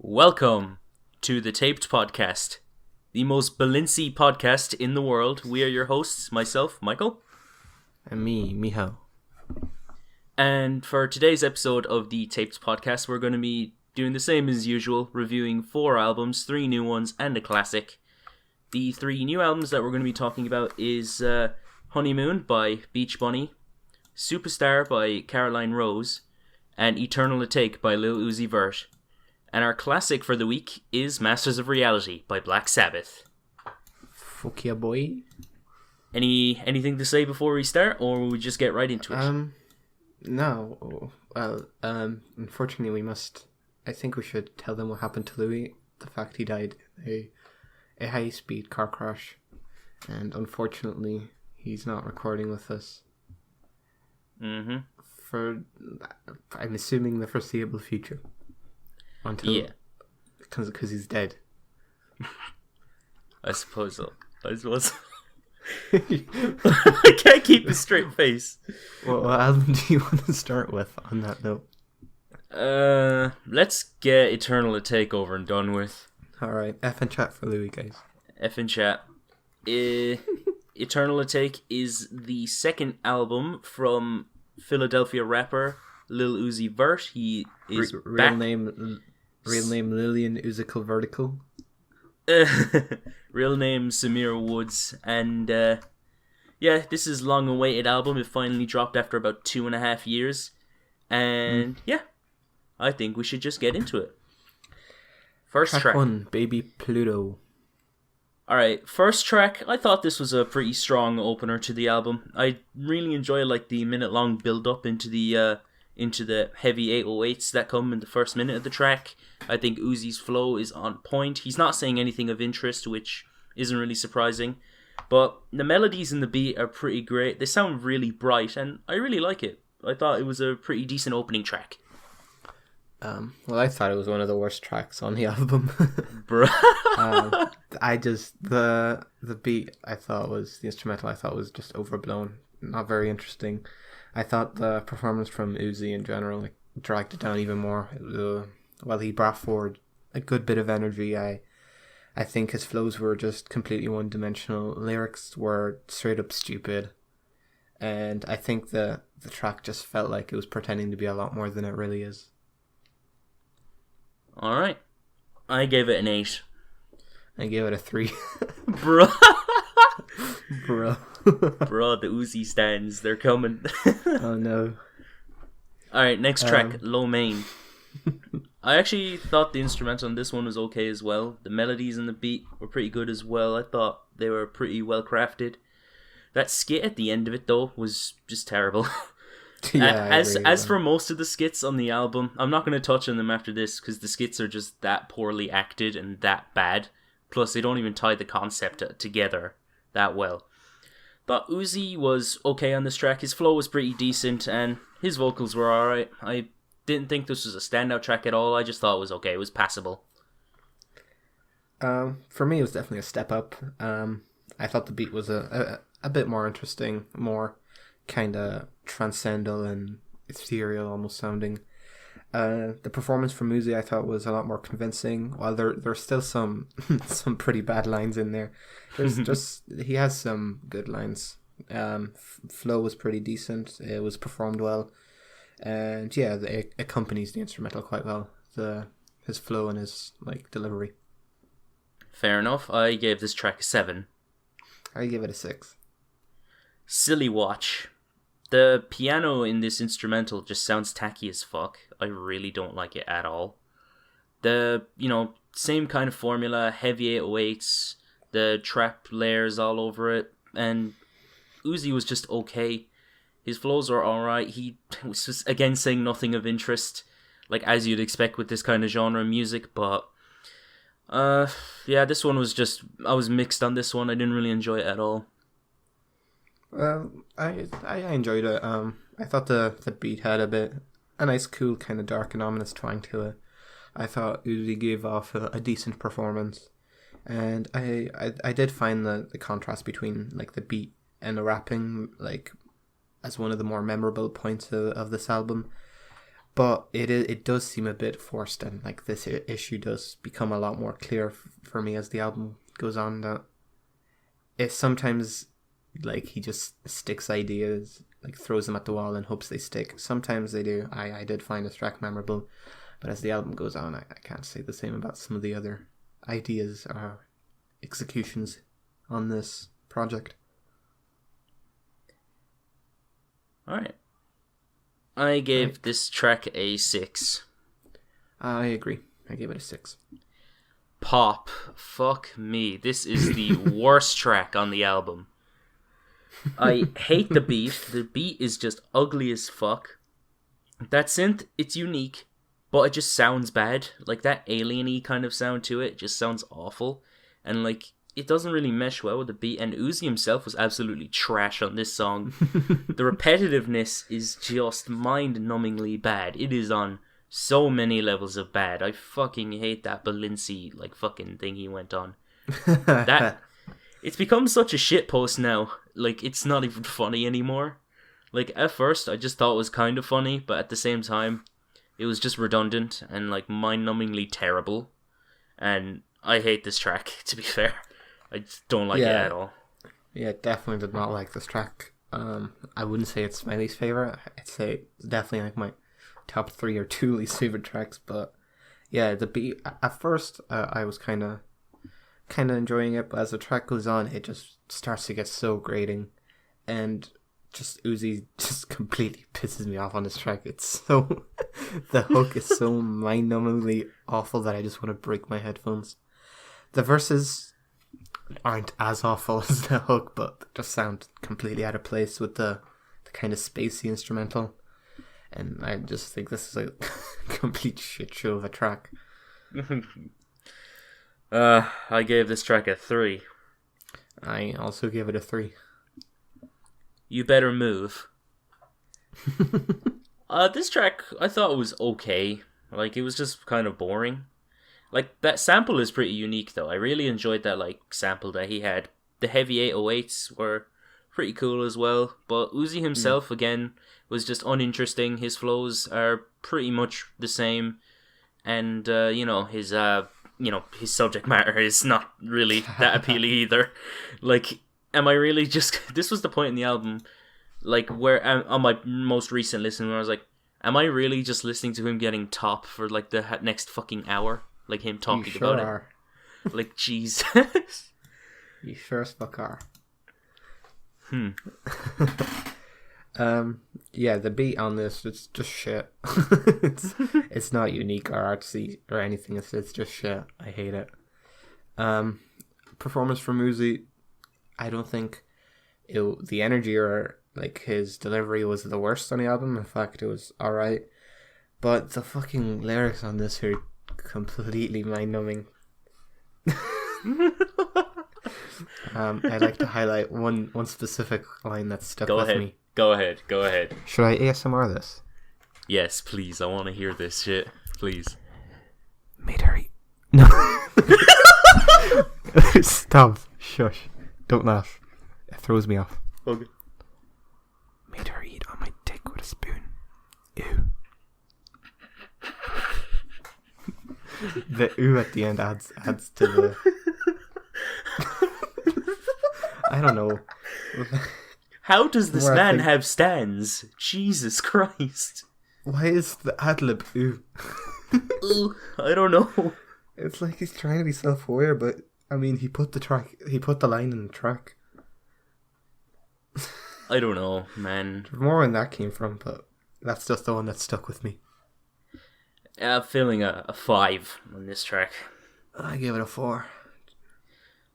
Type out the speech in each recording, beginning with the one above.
Welcome to the Taped Podcast, the most Balincy podcast in the world. We are your hosts, myself, Michael. And me, Miho. And for today's episode of the Taped Podcast, we're going to be doing the same as usual, reviewing 4 albums, 3 new ones, and a classic. The 3 new albums that we're going to be talking about is Honeymoon by Beach Bunny, Superstar by Caroline Rose, and Eternal Atake by Lil Uzi Vert. And our classic for the week is Masters of Reality by Black Sabbath. Fuck yeah, boy. Anything to say before we start, or will we just get right into it? No. Well, unfortunately I think we should tell them what happened to Louis. The fact he died in a high-speed car crash. And unfortunately, he's not recording with us. Mm-hmm. For, I'm assuming, the foreseeable future. Until, because he's dead. I suppose so. I can't keep a straight face. What album do you want to start with on that note? Let's get Eternal Atake over and done with. Alright, F and chat for Louis, guys. F and chat. Eternal Atake is the second album from Philadelphia rapper Lil Uzi Vert. He is Real name Lillian Uzical Vertical. Real name Samir Woods. And this is long awaited album. It finally dropped after about 2.5 years. And I think we should just get into it. First track 1, Baby Pluto. Alright, first track, I thought this was a pretty strong opener to the album. I really enjoy the minute-long build-up into the heavy 808s that come in the first minute of the track. I think Uzi's flow is on point. He's not saying anything of interest, which isn't really surprising. But the melodies and the beat are pretty great. They sound really bright, and I really like it. I thought it was a pretty decent opening track. Well, I thought it was one of the worst tracks on the album. Bruh. The beat the instrumental I thought was just overblown. Not very interesting. I thought the performance from Uzi in general dragged it down even more. While he brought forward a good bit of energy, I think his flows were just completely one-dimensional. Lyrics were straight up stupid. And I think the track just felt like it was pretending to be a lot more than it really is. Alright. I gave it an 8. I gave it a 3. Bro. Bro. Bro, the Uzi stands. They're coming. Oh no. Alright, next track, Lo Mein. I actually thought the instrumental on this one was okay as well. The melodies and the beat were pretty good as well. I thought they were pretty well crafted. That skit at the end of it, though, was just terrible. Yeah, as for most of the skits on the album, I'm not going to touch on them after this because the skits are just that poorly acted and that bad. Plus, they don't even tie the concept together that well. Thought Uzi was okay on this track. His flow was pretty decent and his vocals were alright. I didn't think this was a standout track at all. I just thought it was okay. It was passable. For me, it was definitely a step up. I thought the beat was a bit more interesting, more kind of transcendental and ethereal almost sounding. The performance from Uzi I thought was a lot more convincing, while there's still some pretty bad lines in there. He has some good lines. Flow was pretty decent. It was performed well, and it accompanies the instrumental quite well. His flow and his delivery. Fair enough. I gave this track a 7. I give it a 6. Silly Watch. The piano in this instrumental just sounds tacky as fuck. I really don't like it at all. The, same kind of formula, heavy 808s, the trap layers all over it, and Uzi was just okay. His flows were alright. He was just, again, saying nothing of interest, as you'd expect with this kind of genre of music, but this one was just, I was mixed on this one. I didn't really enjoy it at all. Well, I enjoyed it. I thought the beat had a nice, cool, kind of dark and ominous twang to it. I thought Uzi gave off a decent performance, and I did find the contrast between the beat and the rapping as one of the more memorable points of this album. but it does seem a bit forced, and like this issue does become a lot more clear for me as the album goes on, that it sometimes, like, he just sticks ideas, like throws them at the wall and hopes they stick. Sometimes they do. I did find this track memorable, but as the album goes on, I can't say the same about some of the other ideas or executions on this project. Alright. I gave this track a 6. I agree. I gave it a 6. Pop. Fuck me. This is the worst track on the album. I hate the beat. The beat is just ugly as fuck. That synth, it's unique, but it just sounds bad. Like, that alien-y kind of sound to it just sounds awful. And, like, it doesn't really mesh well with the beat. And Uzi himself was absolutely trash on this song. The repetitiveness is just mind-numbingly bad. It is on so many levels of bad. I fucking hate that Balenci, like, fucking thing he went on. That... It's become such a shitpost now. Like, it's not even funny anymore. Like, at first, I just thought it was kind of funny, but at the same time, it was just redundant and, like, mind-numbingly terrible. And I hate this track, to be fair. I just don't like it at all. Yeah, definitely did not like this track. I wouldn't say it's my least favorite. I'd say it's definitely like my top 3 or 2 least favorite tracks. But yeah, the beat, at first, I was kind of enjoying it, but as the track goes on, it just starts to get so grating, and just Uzi just completely pisses me off on this track. It's so the hook is so mind-numbingly awful that I just want to break my headphones. The verses aren't as awful as the hook, but just sound completely out of place with the kind of spacey instrumental, and I just think this is a complete shit show of a track. I gave this track a 3. I also gave it a 3. You Better Move. This track, I thought was okay. Like, it was just kind of boring. Like, that sample is pretty unique, though. I really enjoyed that, like, sample that he had. The heavy 808s were pretty cool as well. But Uzi himself, again, was just uninteresting. His flows are pretty much the same. And, his subject matter is not really that appealing either. Like, am I really just... This was the point in the album, like, where on my most recent listen, where I was like, am I really just listening to him getting top for, like, the next fucking hour? Like, him talking you sure about are. it. Like, Jesus. You sure as fuck are. Yeah, the beat on this, it's just shit. it's not unique or artsy or anything. It's just shit. I hate it. Performance from Uzi, I don't think the energy or like his delivery was the worst on the album. In fact, it was alright. But the fucking lyrics on this are completely mind-numbing. I'd like to highlight one specific line that stuck with me. Go ahead. Should I ASMR this? Yes, please. I want to hear this shit. Please. Made her eat. No. Stop. Shush. Don't laugh. It throws me off. Okay. Made her eat on my dick with a spoon. Ew. The ooh at the end adds to the... I don't know. How does this man have stands? Jesus Christ. Why is the ad-lib ooh? Ooh, I don't know. It's like he's trying to be self-aware, but I mean, he put the line in the track. I don't know, man. There's more when that came from, but that's just the one that stuck with me. I'm feeling a 5 on this track. I give it a 4.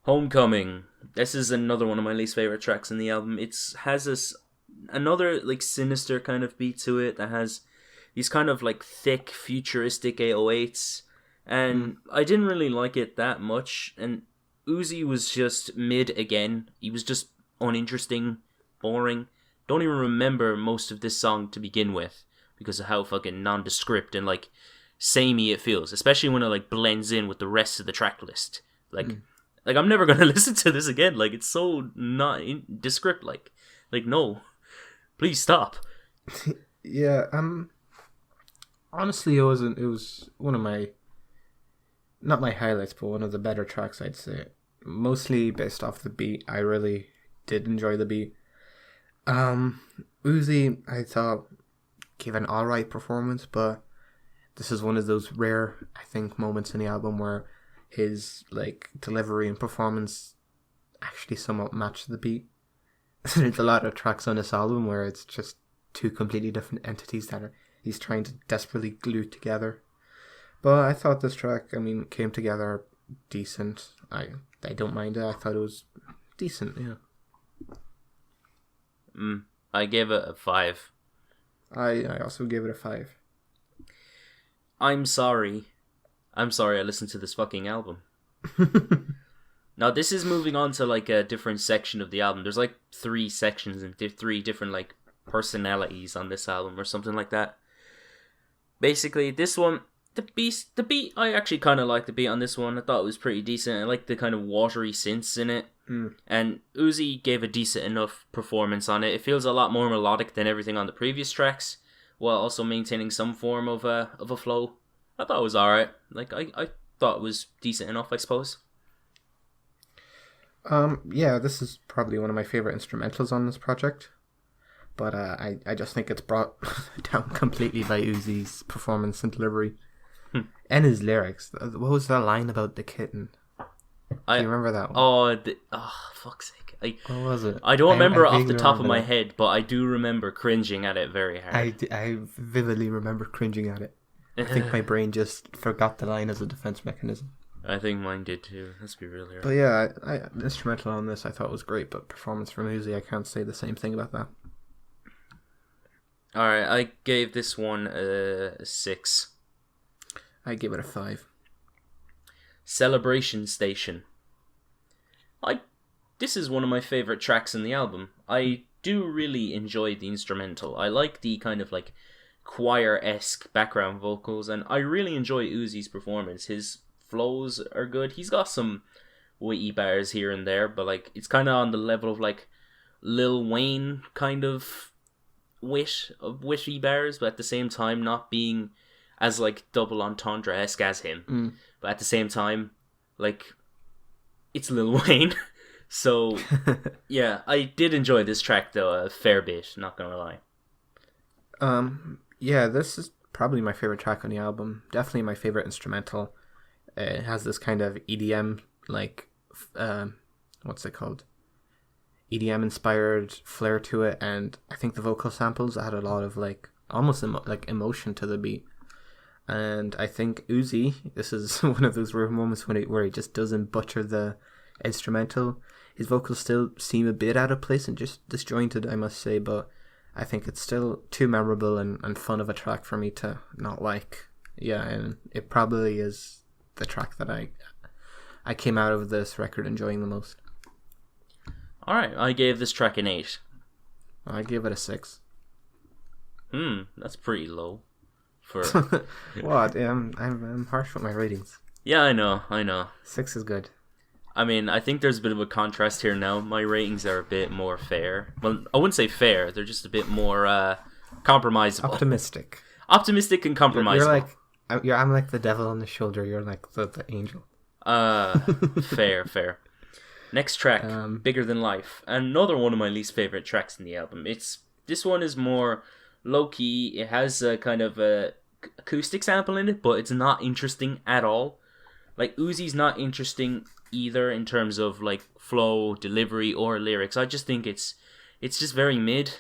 Homecoming. This is another one of my least favorite tracks in the album. It has another like sinister kind of beat to it that has these kind of like thick futuristic 808s, and I didn't really like it that much. And Uzi was just mid again. He was just uninteresting, boring. Don't even remember most of this song to begin with because of how fucking nondescript and like samey it feels, especially when it like blends in with the rest of the track list. Like, I'm never gonna listen to this again. Like, it's so not descript. Like, no, please stop. Yeah. Honestly, it wasn't. It was one of my, not my highlights, but one of the better tracks, I'd say. Mostly based off the beat. I really did enjoy the beat. Uzi, I thought, gave an alright performance, but this is one of those rare, I think, moments in the album where his like delivery and performance actually somewhat match the beat. There's a lot of tracks on this album where it's just two completely different entities that he's trying to desperately glue together. But I thought this track, came together decent. I don't mind it. I thought it was decent, yeah. I gave it a 5. I also gave it a 5. I'm sorry I listened to this fucking album. Now, this is moving on to, like, a different section of the album. There's, like, 3 sections and 3 different, like, personalities on this album or something like that. Basically, this one, the beat, I actually kind of like the beat on this one. I thought it was pretty decent. I like the kind of watery synths in it. And Uzi gave a decent enough performance on it. It feels a lot more melodic than everything on the previous tracks, while also maintaining some form of a flow. I thought it was alright. Like, I thought it was decent enough, I suppose. Yeah, this is probably one of my favorite instrumentals on this project, but I just think it's brought down completely by Uzi's performance and delivery, and his lyrics. What was that line about the kitten? Do you remember that one? Fuck's sake! What was it? I don't remember it off the top of my that. head, but I do remember cringing at it very hard. I vividly remember cringing at it. I think my brain just forgot the line as a defense mechanism. I think mine did too. Let's be real here. But yeah, the instrumental on this I thought was great, but performance from Uzi, I can't say the same thing about that. Alright, I gave this one a 6. I give it a 5. Celebration Station. This is one of my favorite tracks in the album. I do really enjoy the instrumental. I like the kind of like choir-esque background vocals, and I really enjoy Uzi's performance. His flows are good. He's got some witty bars here and there, but like it's kind of on the level of like Lil Wayne kind of witty bars, but at the same time not being as like double entendre-esque as him. But at the same time, like, it's Lil Wayne. So yeah, I did enjoy this track though a fair bit, not gonna lie. Yeah, this is probably my favorite track on the album. Definitely my favorite instrumental. It has this kind of EDM, like, what's it called? EDM inspired flair to it, and I think the vocal samples add a lot of like almost like emotion to the beat. And I think Uzi, this is one of those rare moments where he just doesn't butcher the instrumental. His vocals still seem a bit out of place and just disjointed, I must say, but I think it's still too memorable and fun of a track for me to not like. Yeah, and it probably is the track that I came out of this record enjoying the most. Alright, I gave this track an 8. I gave it a 6. That's pretty low. For What? I'm harsh with my ratings. Yeah, I know. 6 is good. I mean, I think there's a bit of a contrast here now. My ratings are a bit more fair. Well, I wouldn't say fair. They're just a bit more compromisable. Optimistic. Optimistic and compromisable. I'm like the devil on the shoulder. You're like the angel. Fair. Next track, Bigger Than Life. Another one of my least favorite tracks in the album. This one is more low-key. It has a kind of a acoustic sample in it, but it's not interesting at all. Like, Uzi's not interesting either in terms of like flow, delivery, or lyrics. I just think it's just very mid.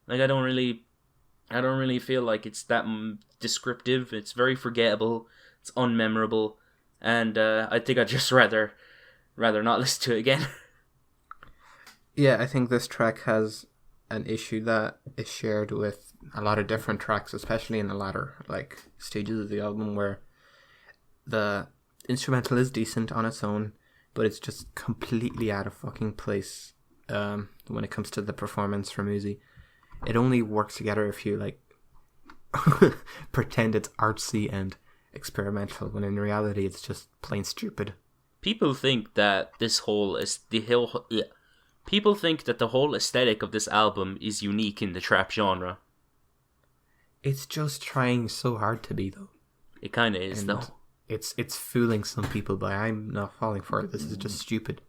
Like, I don't really feel like it's that descriptive. It's very forgettable. It's unmemorable, and I think I'd just rather not listen to it again. Yeah, I think this track has an issue that is shared with a lot of different tracks, especially in the latter like stages of the album, where the instrumental is decent on its own, but it's just completely out of fucking place when it comes to the performance from Uzi. It only works together if you like pretend it's artsy and experimental, when in reality it's just plain stupid. People think that the whole aesthetic of this album is unique in the trap genre. It's just trying so hard to be, though. It kind of is, And though. it's fooling some people, but I'm not falling for it. This is just stupid.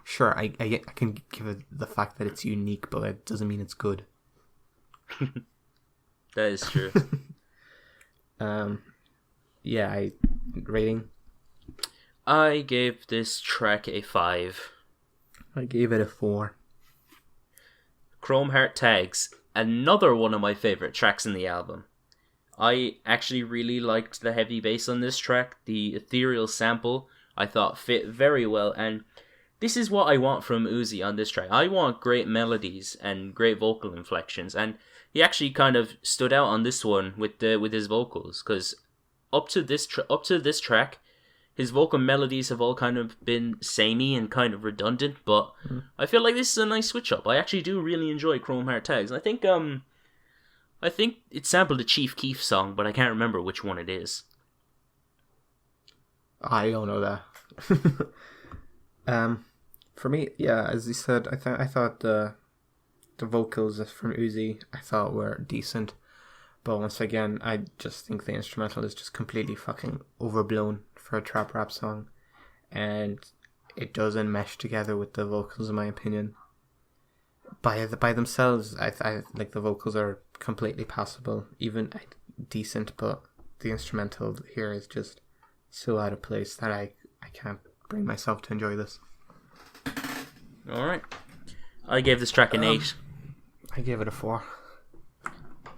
Sure, I can give it the fact that it's unique, but it doesn't mean it's good. That is true. Yeah, rating. I gave this track a 5. I gave it a 4. Chrome Heart Tags, another one of my favorite tracks in the album. I actually really liked the heavy bass on this track. The ethereal sample I thought fit very well, and this is what I want from Uzi on this track. I want great melodies and great vocal inflections, and he actually kind of stood out on this one with his vocals, because up to this track, his vocal melodies have all kind of been samey and kind of redundant, but I feel like this is a nice switch up. I actually do really enjoy Chrome Heart Tags. And I think it sampled a Chief Keef song, but I can't remember which one it is. I don't know that. For me, yeah, as you said, I thought the vocals from Uzi I thought were decent, but once again, I just think the instrumental is just completely fucking overblown for a trap rap song, and it doesn't mesh together with the vocals, in my opinion. By themselves, I like the vocals are completely passable, even decent, but the instrumental here is just so out of place that I can't bring myself to enjoy this. Alright. I gave this track an 8. I gave it a 4.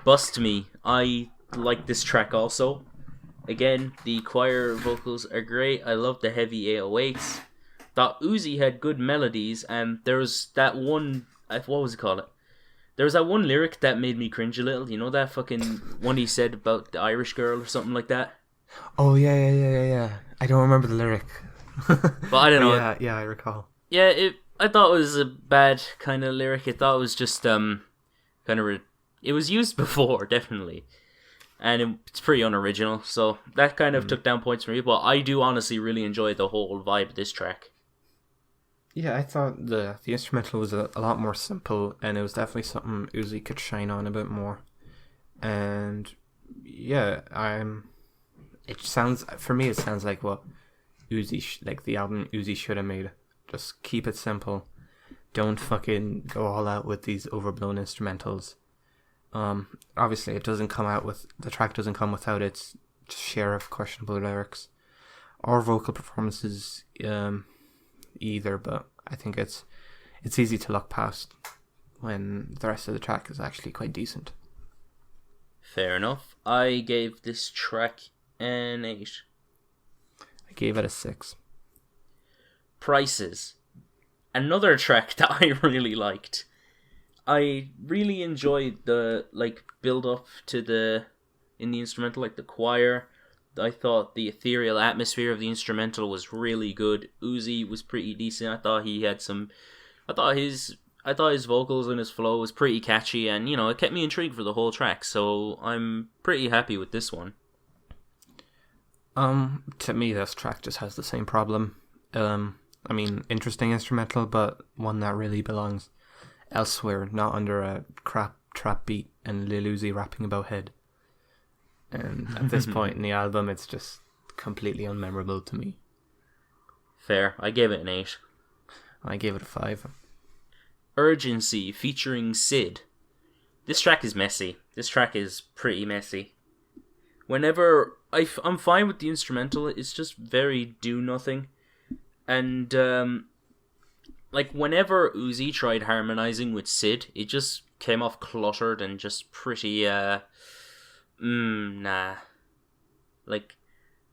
Bust Me. I like this track also. Again, the choir vocals are great. I love the heavy 808s. Thought Uzi had good melodies, and there was that one... What was it called? There was that one lyric that made me cringe a little. You know that fucking one he said about the Irish girl or something like that? Oh, yeah. I don't remember the lyric. But I don't know. Yeah, I recall. Yeah, I thought it was a bad kind of lyric. I thought it was just kind of... It was used before, definitely. And it's pretty unoriginal, so that kind of took down points for me. But I do honestly really enjoy the whole vibe of this track. Yeah, I thought the instrumental was a lot more simple, and it was definitely something Uzi could shine on a bit more. And yeah, it sounds like what Uzi like the album Uzi should have made. Just keep it simple. Don't fucking go all out with these overblown instrumentals. Obviously, the track doesn't come without its share of questionable lyrics or vocal performances either, but I think it's easy to look past when the rest of the track is actually quite decent. Fair enough. I gave this track an 8. I gave it a 6. Prices. Another track that I really liked. I really enjoyed the build up to in the instrumental, like the choir. I thought the ethereal atmosphere of the instrumental was really good. Uzi was pretty decent. I thought his vocals and his flow was pretty catchy, and it kept me intrigued for the whole track. So I'm pretty happy with this one. To me, this track just has the same problem. I mean, interesting instrumental, but one that really belongs elsewhere, not under a crap trap beat and Lil Uzi rapping about head. And at this point in the album, it's just completely unmemorable to me. Fair. I gave it an 8. I gave it a 5. Urgency featuring Sid. This track is messy. This track is pretty messy. Whenever I'm fine with the instrumental, it's just very do nothing. And whenever Uzi tried harmonizing with Sid, it just came off cluttered and just pretty nah.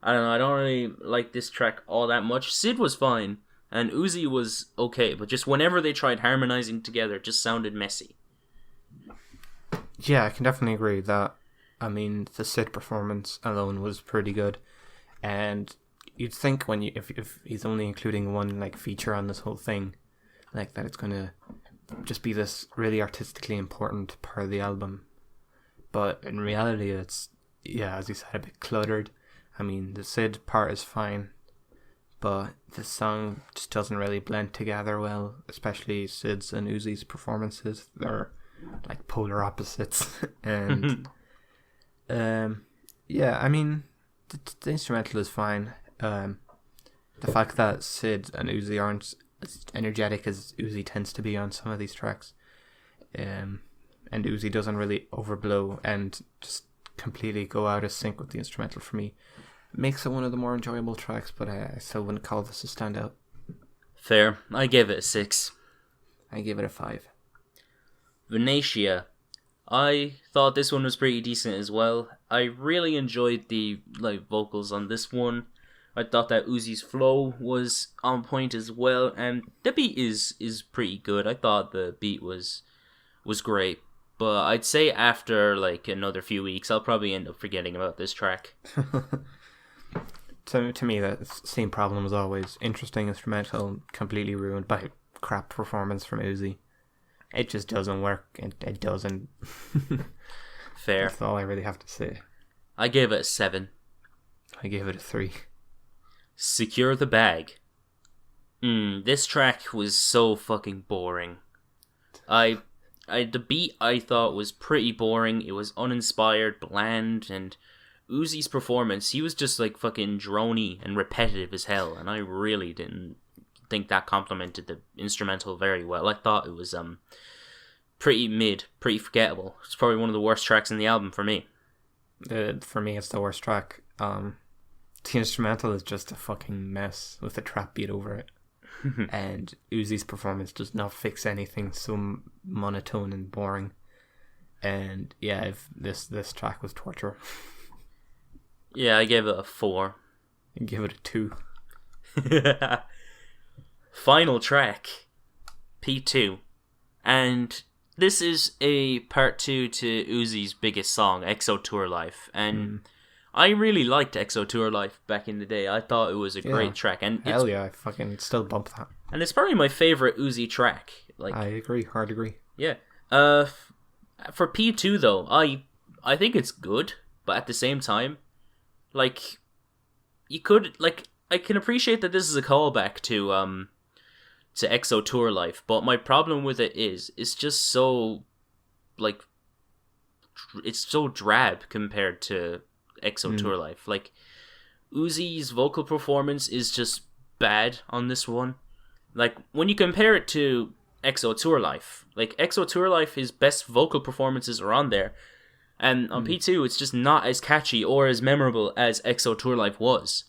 I don't know, I don't really like this track all that much. Sid was fine, and Uzi was okay, but just whenever they tried harmonizing together, it just sounded messy. Yeah, I can definitely agree that, I mean, the Sid performance alone was pretty good, and you'd think if he's only including one feature on this whole thing, that it's gonna just be this really artistically important part of the album. But in reality, it's, as you said, a bit cluttered. I mean, the Sid part is fine, but the song just doesn't really blend together well, especially Sid's and Uzi's performances. They're like polar opposites. And Yeah, I mean, the instrumental is fine. The fact that Sid and Uzi aren't as energetic as Uzi tends to be on some of these tracks, and Uzi doesn't really overblow and just completely go out of sync with the instrumental for me, makes it one of the more enjoyable tracks, but I still wouldn't call this a standout. Fair. I gave it a 6. I give it a 5. Venetia. I thought this one was pretty decent as well. I really enjoyed the vocals on this one. I thought that Uzi's flow was on point as well, and the beat is pretty good. I thought the beat was great, but I'd say after another few weeks, I'll probably end up forgetting about this track. To me, that same problem as always. Interesting instrumental, completely ruined by crap performance from Uzi. It just doesn't work. It doesn't. Fair. That's all I really have to say. I gave it a 7. I gave it a 3. Secure the Bag. This track was so fucking boring. The beat I thought was pretty boring. It was uninspired, bland, and Uzi's performance, he was just fucking droney and repetitive as hell, and I really didn't think that complemented the instrumental very well. I thought it was pretty mid, pretty forgettable. It's probably one of the worst tracks in the album for me. For me, it's the worst track. The instrumental is just a fucking mess with a trap beat over it. And Uzi's performance does not fix anything, so monotone and boring. And yeah, if this track was torture. Yeah, I gave it a 4. I give it a 2. Final track, P2. And this is a part 2 to Uzi's biggest song, EXO Tour Life. And I really liked EXO Tour Life back in the day. I thought it was a great track. And hell yeah, I fucking still bump that. And it's probably my favorite Uzi track. I agree, hard agree. Yeah. For P2 though, I think it's good, but at the same time, you could I can appreciate that this is a callback to EXO Tour Life, but my problem with it is it's just so it's so drab compared to EXO Tour Life. Uzi's vocal performance is just bad on this one. When you compare it to EXO Tour Life, EXO Tour Life, his best vocal performances are on there, and on P2 it's just not as catchy or as memorable as EXO Tour Life was.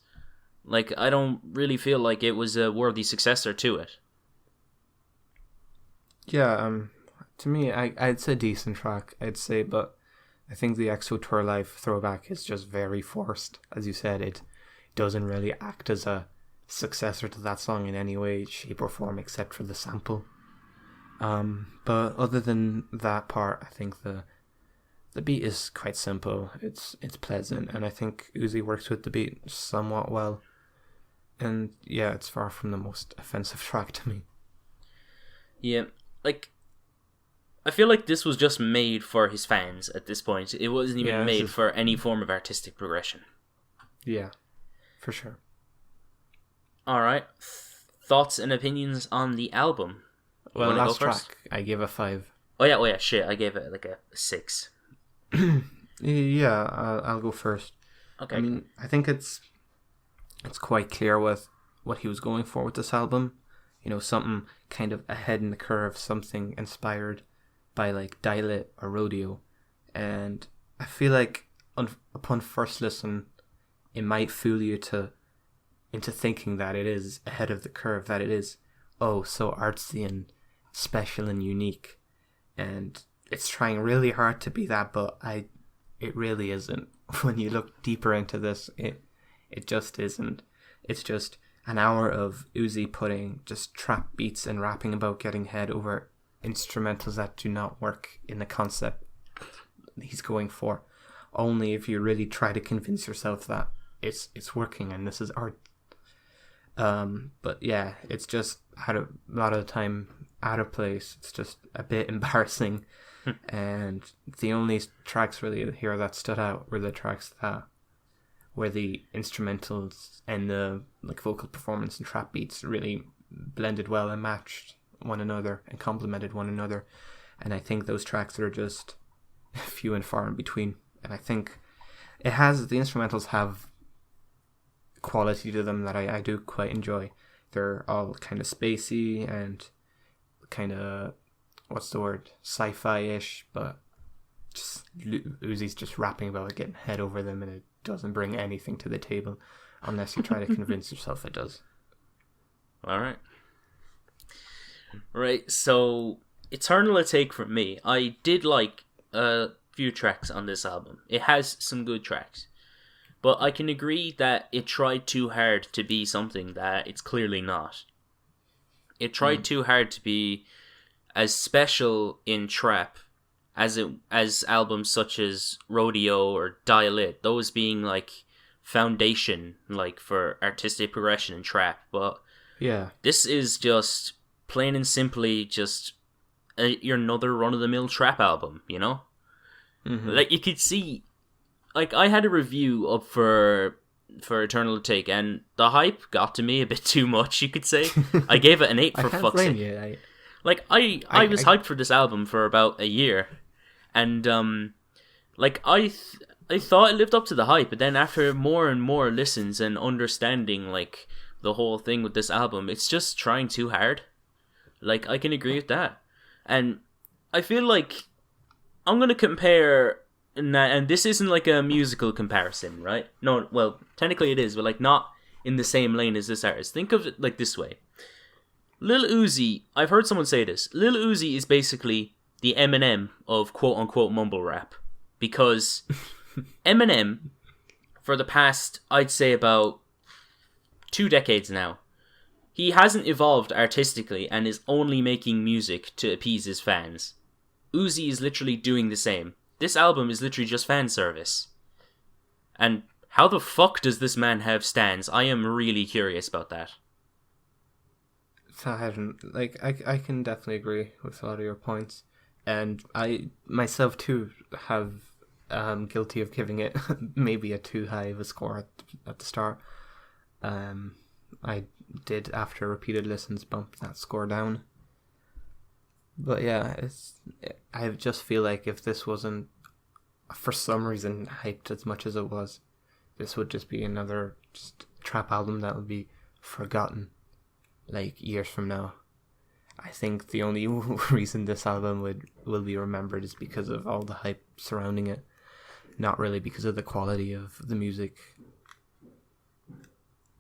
I don't really feel like it was a worthy successor to it. Yeah, to me, I'd say decent track, I'd say, but I think the EXO Tour Life throwback is just very forced. As you said, it doesn't really act as a successor to that song in any way, shape, or form, except for the sample. But other than that part, I think the beat is quite simple. It's pleasant, and I think Uzi works with the beat somewhat well. And yeah, it's far from the most offensive track to me. Yeah, I feel like this was just made for his fans at this point. It wasn't even made for any form of artistic progression. Yeah, for sure. Alright, thoughts and opinions on the album? Well, last track, I gave a 5. Oh yeah, shit, I gave it a 6. Yeah, I'll go first. Okay. I mean, I think it's quite clear with what he was going for with this album. Something kind of ahead in the curve, something inspired by Dial It or Rodeo. And I feel like upon first listen, it might fool you into thinking that it is ahead of the curve, that it is, so artsy and special and unique. And it's trying really hard to be that, but it really isn't. When you look deeper into this, it just isn't. It's just an hour of Uzi putting just trap beats and rapping about getting head over instrumentals that do not work in the concept he's going for. Only if you really try to convince yourself that it's working and this is art. But yeah, it's just a lot of the time out of place. It's just a bit embarrassing. And the only tracks really here that stood out were the tracks that where the instrumentals and the vocal performance and trap beats really blended well and matched one another and complemented one another. And I think those tracks are just few and far in between. And I think it has the instrumentals have quality to them that I do quite enjoy. They're all kind of spacey and kind of, what's the word, sci-fi-ish, but just Uzi's just rapping about getting head over them, and it doesn't bring anything to the table unless you try to convince yourself it does. Alright. Right, so Eternal Atake from me. I did like a few tracks on this album. It has some good tracks. But I can agree that it tried too hard to be something that it's clearly not. It tried too hard to be as special in trap as albums such as Rodeo or Dial It, those being like foundation like for artistic progression in trap. But yeah, this is just plain and simply just your another run-of-the-mill trap album, you know? Mm-hmm. Like, you could see, like, I had a review up for Eternal Atake, and the hype got to me a bit too much, you could say. I gave it an 8 for fuck's sake. Like, I was hyped for this album for about a year, and, like, I thought it lived up to the hype, but then after more and more listens and understanding, like, the whole thing with this album, it's just trying too hard. Like, I can agree with that. And I feel like I'm going to compare, and this isn't like a musical comparison, right? No, well, technically it is, but like not in the same lane as this artist. Think of it like this way. Lil Uzi, I've heard someone say this, Lil Uzi is basically the Eminem of quote-unquote mumble rap. Because Eminem, for the past, I'd say about 2 decades now, he hasn't evolved artistically and is only making music to appease his fans. Uzi is literally doing the same. This album is literally just fan service. And how the fuck does this man have stans? I am really curious about that. I can definitely agree with a lot of your points. And I, myself too, have guilty of giving it maybe a too high of a score at the start. I did, after repeated listens, bump that score down. But yeah, I just feel like if this wasn't, for some reason, hyped as much as it was, this would just be another just trap album that would be forgotten, like, years from now. I think the only reason this album will be remembered is because of all the hype surrounding it, not really because of the quality of the music.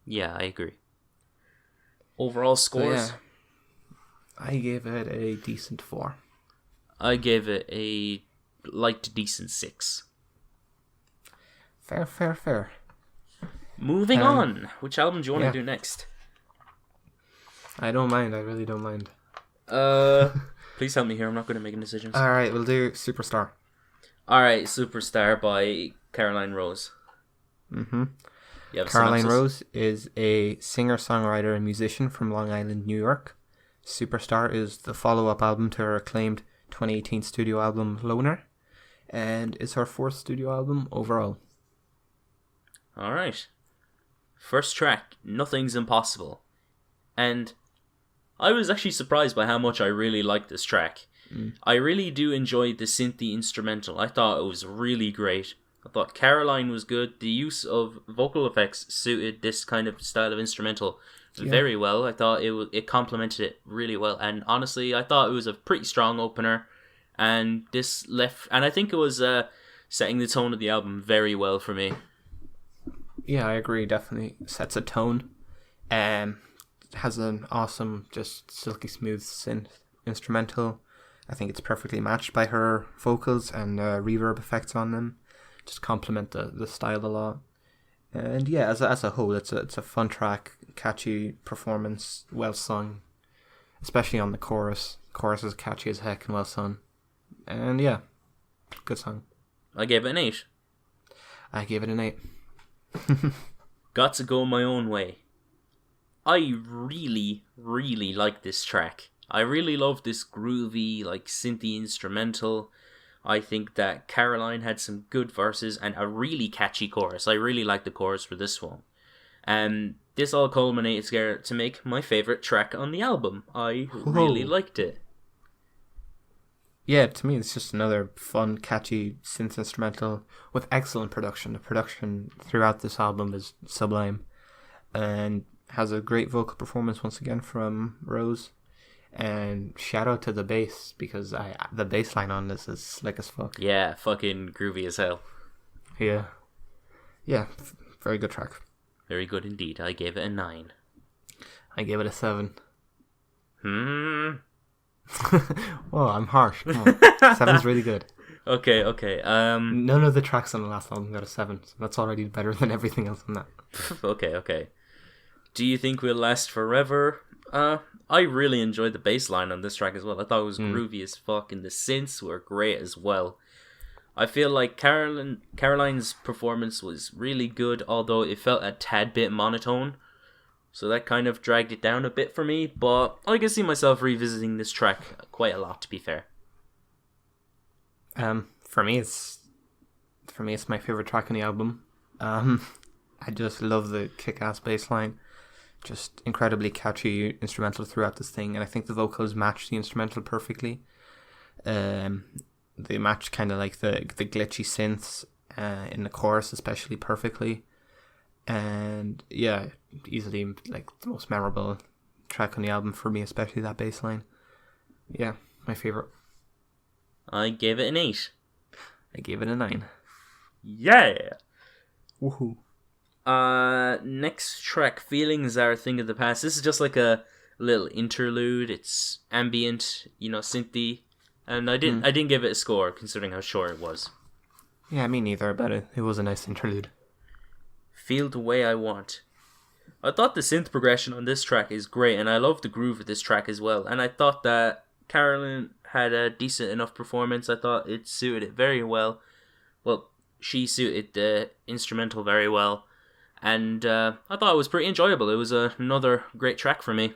Yeah, I agree. Overall scores? So, yeah, I gave it a decent 4. I gave it a light to decent 6. Fair. Moving on. Which album do you want to do next? I don't mind. I really don't mind. Please help me here. I'm not going to make any decisions. Alright, we'll do Superstar. Alright, Superstar by Caroline Rose. Mm-hmm. Caroline Rose is a singer-songwriter and musician from Long Island, New York. Superstar is the follow-up album to her acclaimed 2018 studio album Loner, and is her 4th studio album overall. Alright. First track, Nothing's Impossible. And I was actually surprised by how much I really liked this track. I really do enjoy the synthy instrumental. I thought it was really great. I thought Caroline was good. The use of vocal effects suited this kind of style of instrumental very well. I thought it complemented it really well. And honestly, I thought it was a pretty strong opener. And I think it was setting the tone of the album very well for me. Yeah, I agree. Definitely sets a tone. Has an awesome, just silky smooth synth instrumental. I think it's perfectly matched by her vocals and reverb effects on them. Just complement the style a lot. And yeah, as a whole, it's a fun track, catchy performance, well sung, especially on the chorus. Chorus is catchy as heck and well sung. And yeah, good song. I gave it an 8. I gave it an 8. Got to Go My Own Way. I really, really like this track. I really love this groovy, like, synthy instrumental. I think that Caroline had some good verses and a really catchy chorus. I really like the chorus for this one. And this all culminates to make my favourite track on the album. I really liked it. Yeah, to me, it's just another fun, catchy synth instrumental with excellent production. The production throughout this album is sublime and has a great vocal performance once again from Rose. And shout out to the bass because the bass line on this is slick as fuck. Yeah, fucking groovy as hell. Yeah. Yeah, very good track. Very good indeed. I gave it a 9. I gave it a 7. Oh, I'm harsh. Come on. 7's really good. Okay. None of the tracks on the last album got a 7, so that's already better than everything else on that. Okay. Do you think we'll last forever? I really enjoyed the bass line on this track as well. I thought it was groovy as fuck, and the synths were great as well. I feel like Caroline's performance was really good, although it felt a tad bit monotone. So that kind of dragged it down a bit for me, but I can see myself revisiting this track quite a lot, to be fair. For me, it's my favorite track on the album. I just love the kick-ass bass line. Just incredibly catchy instrumental throughout this thing, and I think the vocals match the instrumental perfectly. They match kind of like the glitchy synths in the chorus especially perfectly. And yeah, easily like the most memorable track on the album for me, especially that bass line. Yeah, my favorite. I gave it an 8. I gave it a 9. Yeah! Woohoo. Next track, Feelings Are a Thing of the Past. This is just like a little interlude. It's ambient, synthy. And I didn't give it a score, considering how short it was. Yeah, me neither, but it was a nice interlude. Feel the Way I Want. I thought the synth progression on this track is great, and I love the groove of this track as well. And I thought that Caroline had a decent enough performance. I thought it suited it very well. Well, she suited the instrumental very well. And I thought it was pretty enjoyable. It was another great track for me.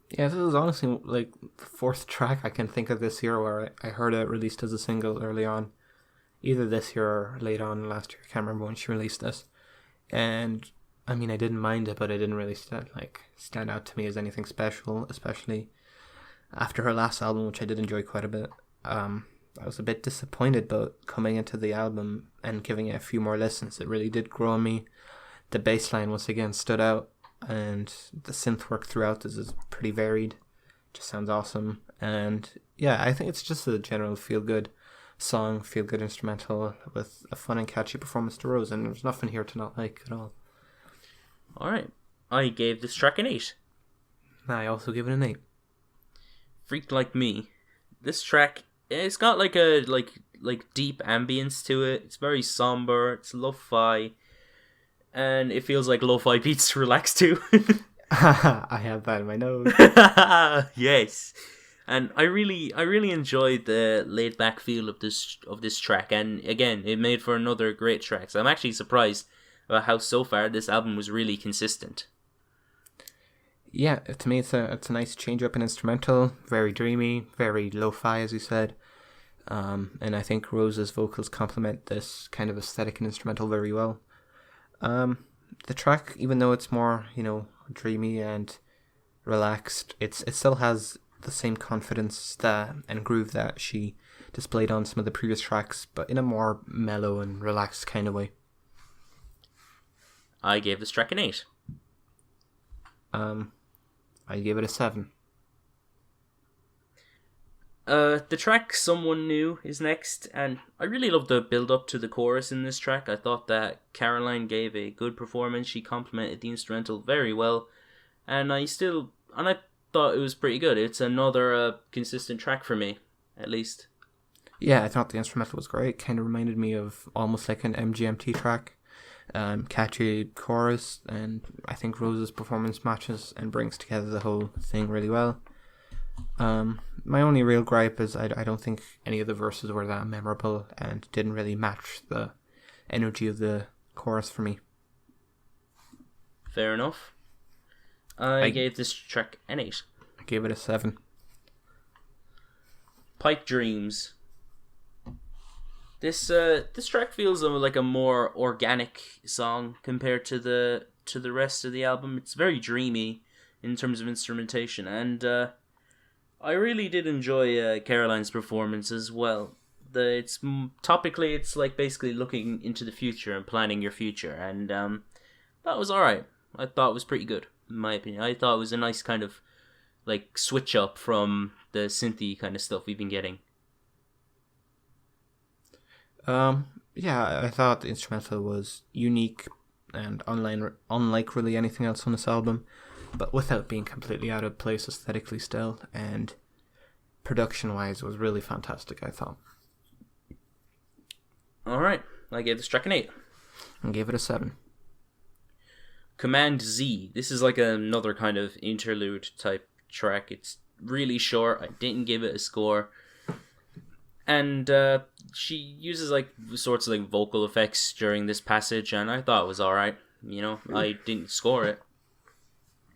Yeah, this is honestly like the fourth track I can think of this year where I heard it released as a single early on. Either this year or late on last year. I can't remember when she released this. And I mean, I didn't mind it, but it didn't really stand out to me as anything special, especially after her last album, which I did enjoy quite a bit. I was a bit disappointed, but coming into the album and giving it a few more listens, it really did grow on me. The bass line once again stood out, and the synth work throughout this is pretty varied. Just sounds awesome. And yeah, I think it's just a general feel-good song, feel-good instrumental with a fun and catchy performance to Rose, and there's nothing here to not like at all. Alright, I gave this track an 8. I also give it an 8. Freak Like Me. This track, it's got like a deep ambience to it. It's very somber, it's lo-fi, and it feels like lo-fi beats to relax to. I have that in my nose. Yes. And I really enjoyed the laid back feel of this track, and again, it made for another great track. So I'm actually surprised about how so far this album was really consistent. Yeah, to me it's a nice change up in instrumental, very dreamy, very lo-fi as you said. And I think Rose's vocals complement this kind of aesthetic and instrumental very well. The track, even though it's more, dreamy and relaxed, it still has the same confidence and groove that she displayed on some of the previous tracks, but in a more mellow and relaxed kind of way. I gave this track an 8. I gave it a 7. The track Someone New is next, and I really love the build up to the chorus in this track. I thought that Caroline gave a good performance. She complemented the instrumental very well, and I thought it was pretty good. It's another consistent track for me, at least. Yeah, I thought the instrumental was great. Kind of reminded me of almost like an MGMT track. Catchy chorus, and I think Rose's performance matches and brings together the whole thing really well. My only real gripe is I don't think any of the verses were that memorable and didn't really match the energy of the chorus for me. Fair enough. I gave this track an 8. I gave it a 7. Pipe Dreams. This track feels like a more organic song compared to the rest of the album. It's very dreamy in terms of instrumentation, and I really did enjoy Caroline's performance as well. Topically, it's like basically looking into the future and planning your future, and that was all right. I thought it was pretty good, in my opinion. I thought it was a nice kind of like switch up from the synthy kind of stuff we've been getting. Yeah, I thought the instrumental was unique and unlike really anything else on this album, but without being completely out of place aesthetically still, and production-wise was really fantastic, I thought. Alright, I gave this track an 8. And gave it a 7. Command Z. This is like another kind of interlude type track. It's really short. I didn't give it a score. And she uses like sorts of like vocal effects during this passage, and I thought it was alright. You know, I didn't score it.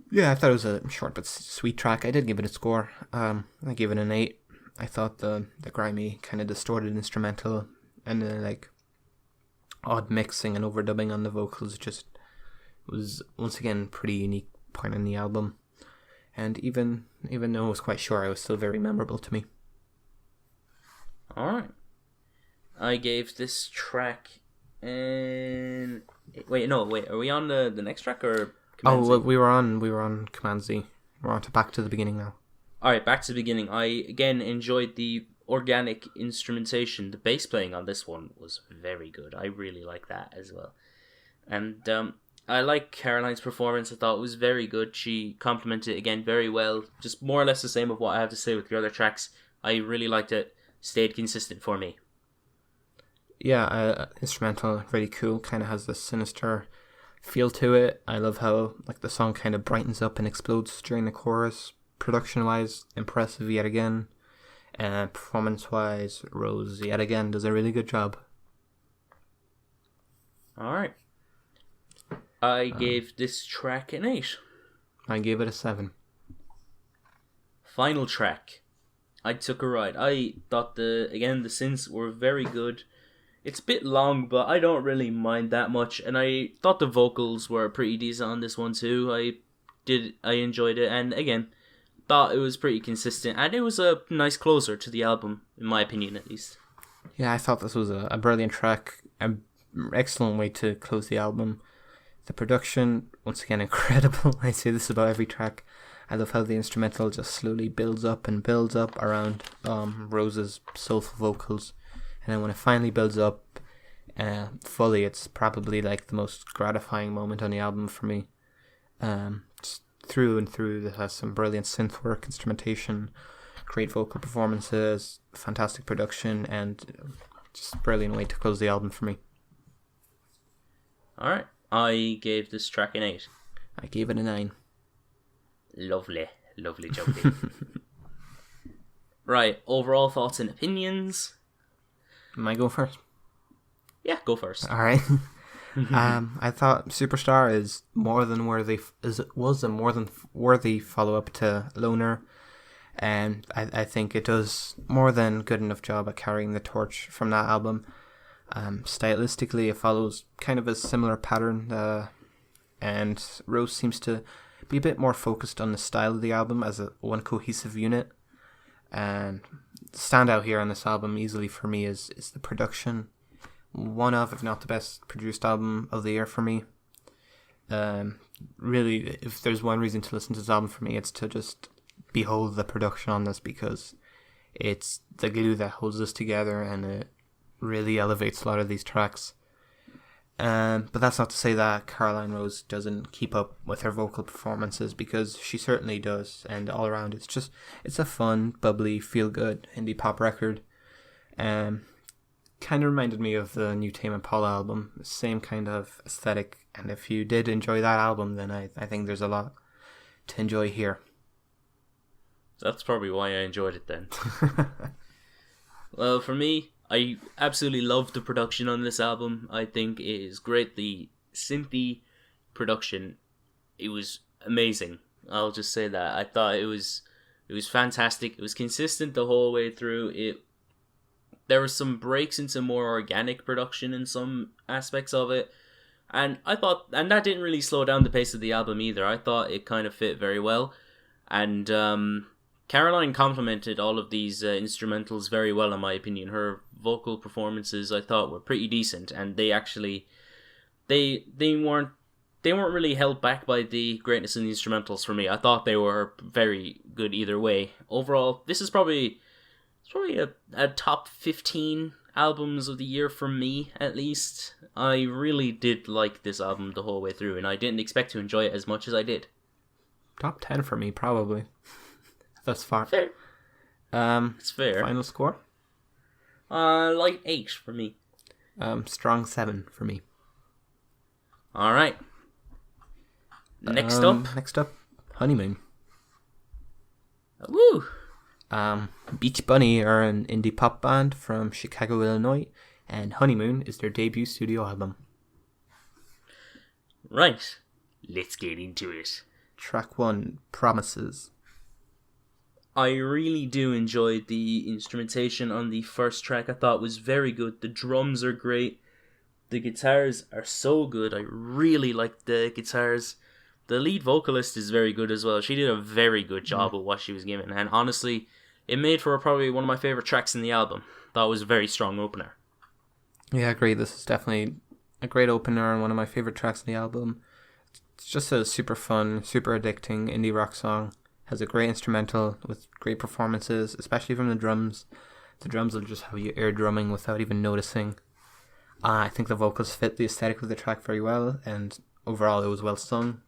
Yeah, I thought it was a short but sweet track. I did give it a score. I gave it an 8. I thought the grimy, kind of distorted instrumental and the like odd mixing and overdubbing on the vocals just was once again pretty unique point in the album. And even though it was quite short, it was still very memorable to me. Alright. I gave this track an... Wait, are we on the next track or Command Z? Well, we were on Command Z. We're on to Back to the Beginning now. Alright, back to the beginning. I again enjoyed the organic instrumentation. The bass playing on this one was very good. I really like that as well. And I like Caroline's performance. I thought it was very good. She complimented it again very well. Just more or less the same of what I have to say with the other tracks. I really liked it. Stayed consistent for me. Yeah, instrumental, really cool. Kind of has this sinister feel to it. I love how like the song kind of brightens up and explodes during the chorus. Production-wise, impressive yet again. And performance-wise, Rose yet again does a really good job. Alright. I gave this track an 8. I gave it a 7. Final track. I Took a Ride. I thought the synths were very good. It's a bit long, but I don't really mind that much. And I thought the vocals were pretty decent on this one too. I enjoyed it, and again, thought it was pretty consistent, and it was a nice closer to the album, in my opinion at least. Yeah, I thought this was a brilliant track, an excellent way to close the album. The production, once again, incredible. I say this about every track. I love how the instrumental just slowly builds up around Rose's soulful vocals. And then when it finally builds up fully, it's probably like the most gratifying moment on the album for me. Just through and through, it has some brilliant synth work, instrumentation, great vocal performances, fantastic production, and just a brilliant way to close the album for me. Alright, I gave this track an 8. I gave it a 9. Lovely jubbly. Right, overall thoughts and opinions. Am I going first? Yeah, go first. Alright. I thought Superstar is more than worthy. Was a more than worthy follow-up to Loner, and I think it does more than good enough job at carrying the torch from that album. Stylistically, it follows kind of a similar pattern, and Rose seems to be a bit more focused on the style of the album as one cohesive unit. And the standout here on this album easily for me is the production. One of, if not the best produced album of the year for me. Really, if there's one reason to listen to this album for me, it's to just behold the production on this, because it's the glue that holds us together, and it really elevates a lot of these tracks. But that's not to say that Caroline Rose doesn't keep up with her vocal performances, because she certainly does, and all around it's a fun, bubbly, feel-good indie pop record. Kind of reminded me of the new Tame Impala album, same kind of aesthetic, and if you did enjoy that album, then I think there's a lot to enjoy here. That's probably why I enjoyed it then. Well, for me, I absolutely loved the production on this album. I think it is great. The synthy production, it was amazing. I'll just say that. I thought it was fantastic. It was consistent the whole way through. There were some breaks into more organic production in some aspects of it. And that didn't really slow down the pace of the album either. I thought it kind of fit very well. And Caroline complemented all of these instrumentals very well, in my opinion. Her vocal performances, I thought, were pretty decent, and they actually they weren't really held back by the greatness in the instrumentals for me. I thought they were very good either way. Overall, this is probably a top 15 albums of the year for me, at least. I really did like this album the whole way through, and I didn't expect to enjoy it as much as I did. Top 10 for me, probably. Thus far. Fair. It's fair. Final score? Like 8 for me. Strong 7 for me. Alright. Next up, Honeymoon. Woo! Beach Bunny are an indie pop band from Chicago, Illinois, and Honeymoon is their debut studio album. Right. Let's get into it. Track 1, Promises. I really do enjoy the instrumentation on the first track. I thought it was very good. The drums are great. The guitars are so good. I really like the guitars. The lead vocalist is very good as well. She did a very good job of what she was given. And honestly, it made for probably one of my favourite tracks in the album. That was a very strong opener. Yeah, I agree. This is definitely a great opener and one of my favourite tracks in the album. It's just a super fun, super addicting indie rock song. Has a great instrumental with great performances, especially from the drums. The drums will just have you air drumming without even noticing. I think the vocals fit the aesthetic of the track very well, and overall it was well sung.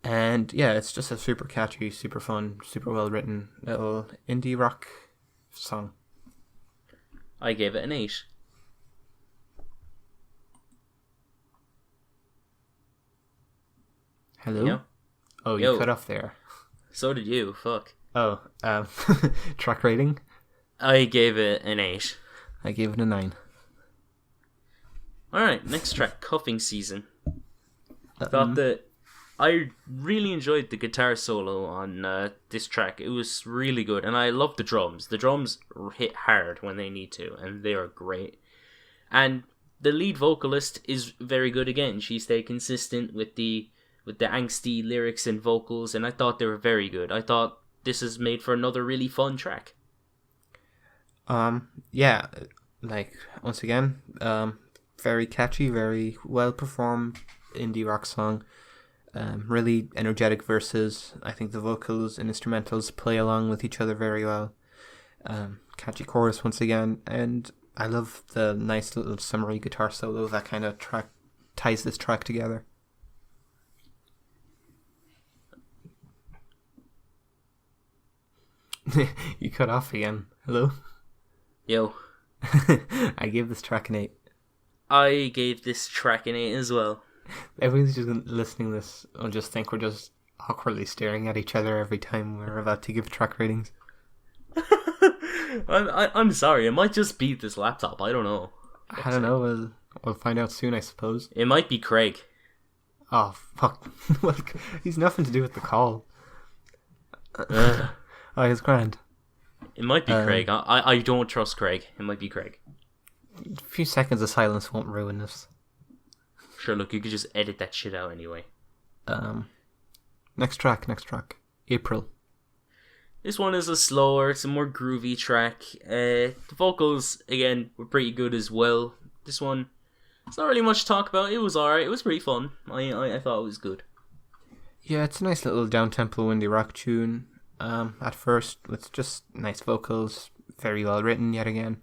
And yeah, it's just a super catchy, super fun, super well written little indie rock song. I gave it an 8. Hello? Yo. Oh, you cut off there. So did you, fuck. Oh, track rating? I gave it an 8. I gave it a 9. Alright, next track, Cuffing Season. I really enjoyed the guitar solo on this track. It was really good, and I love the drums. The drums hit hard when they need to, and they are great. And the lead vocalist is very good again. She stayed consistent with the angsty lyrics and vocals, and I thought they were very good. I thought this is made for another really fun track. Yeah, like, once again, very catchy, very well performed indie rock song. Really energetic verses. I think the vocals and instrumentals play along with each other very well. Catchy chorus once again, and I love the nice little summary guitar solo that kind of ties this track together. You cut off again. Hello? Yo. I gave this track an 8. I gave this track an 8 as well. Everyone's just listening to this will just think we're just awkwardly staring at each other every time we're about to give track ratings. I'm sorry, it might just be this laptop. I don't know. I don't know. We'll find out soon, I suppose. It might be Craig. Oh, fuck. He's nothing to do with the call. Oh, he's grand. It might be Craig. I don't trust Craig. It might be Craig. A few seconds of silence won't ruin this. Sure, look, you could just edit that shit out anyway. Next track. April. This one is it's a more groovy track. The vocals, again, were pretty good as well. This one, it's not really much to talk about. It was alright. It was pretty fun. I thought it was good. Yeah, it's a nice little down-tempo indie rock tune. At first, with just nice vocals, very well written yet again.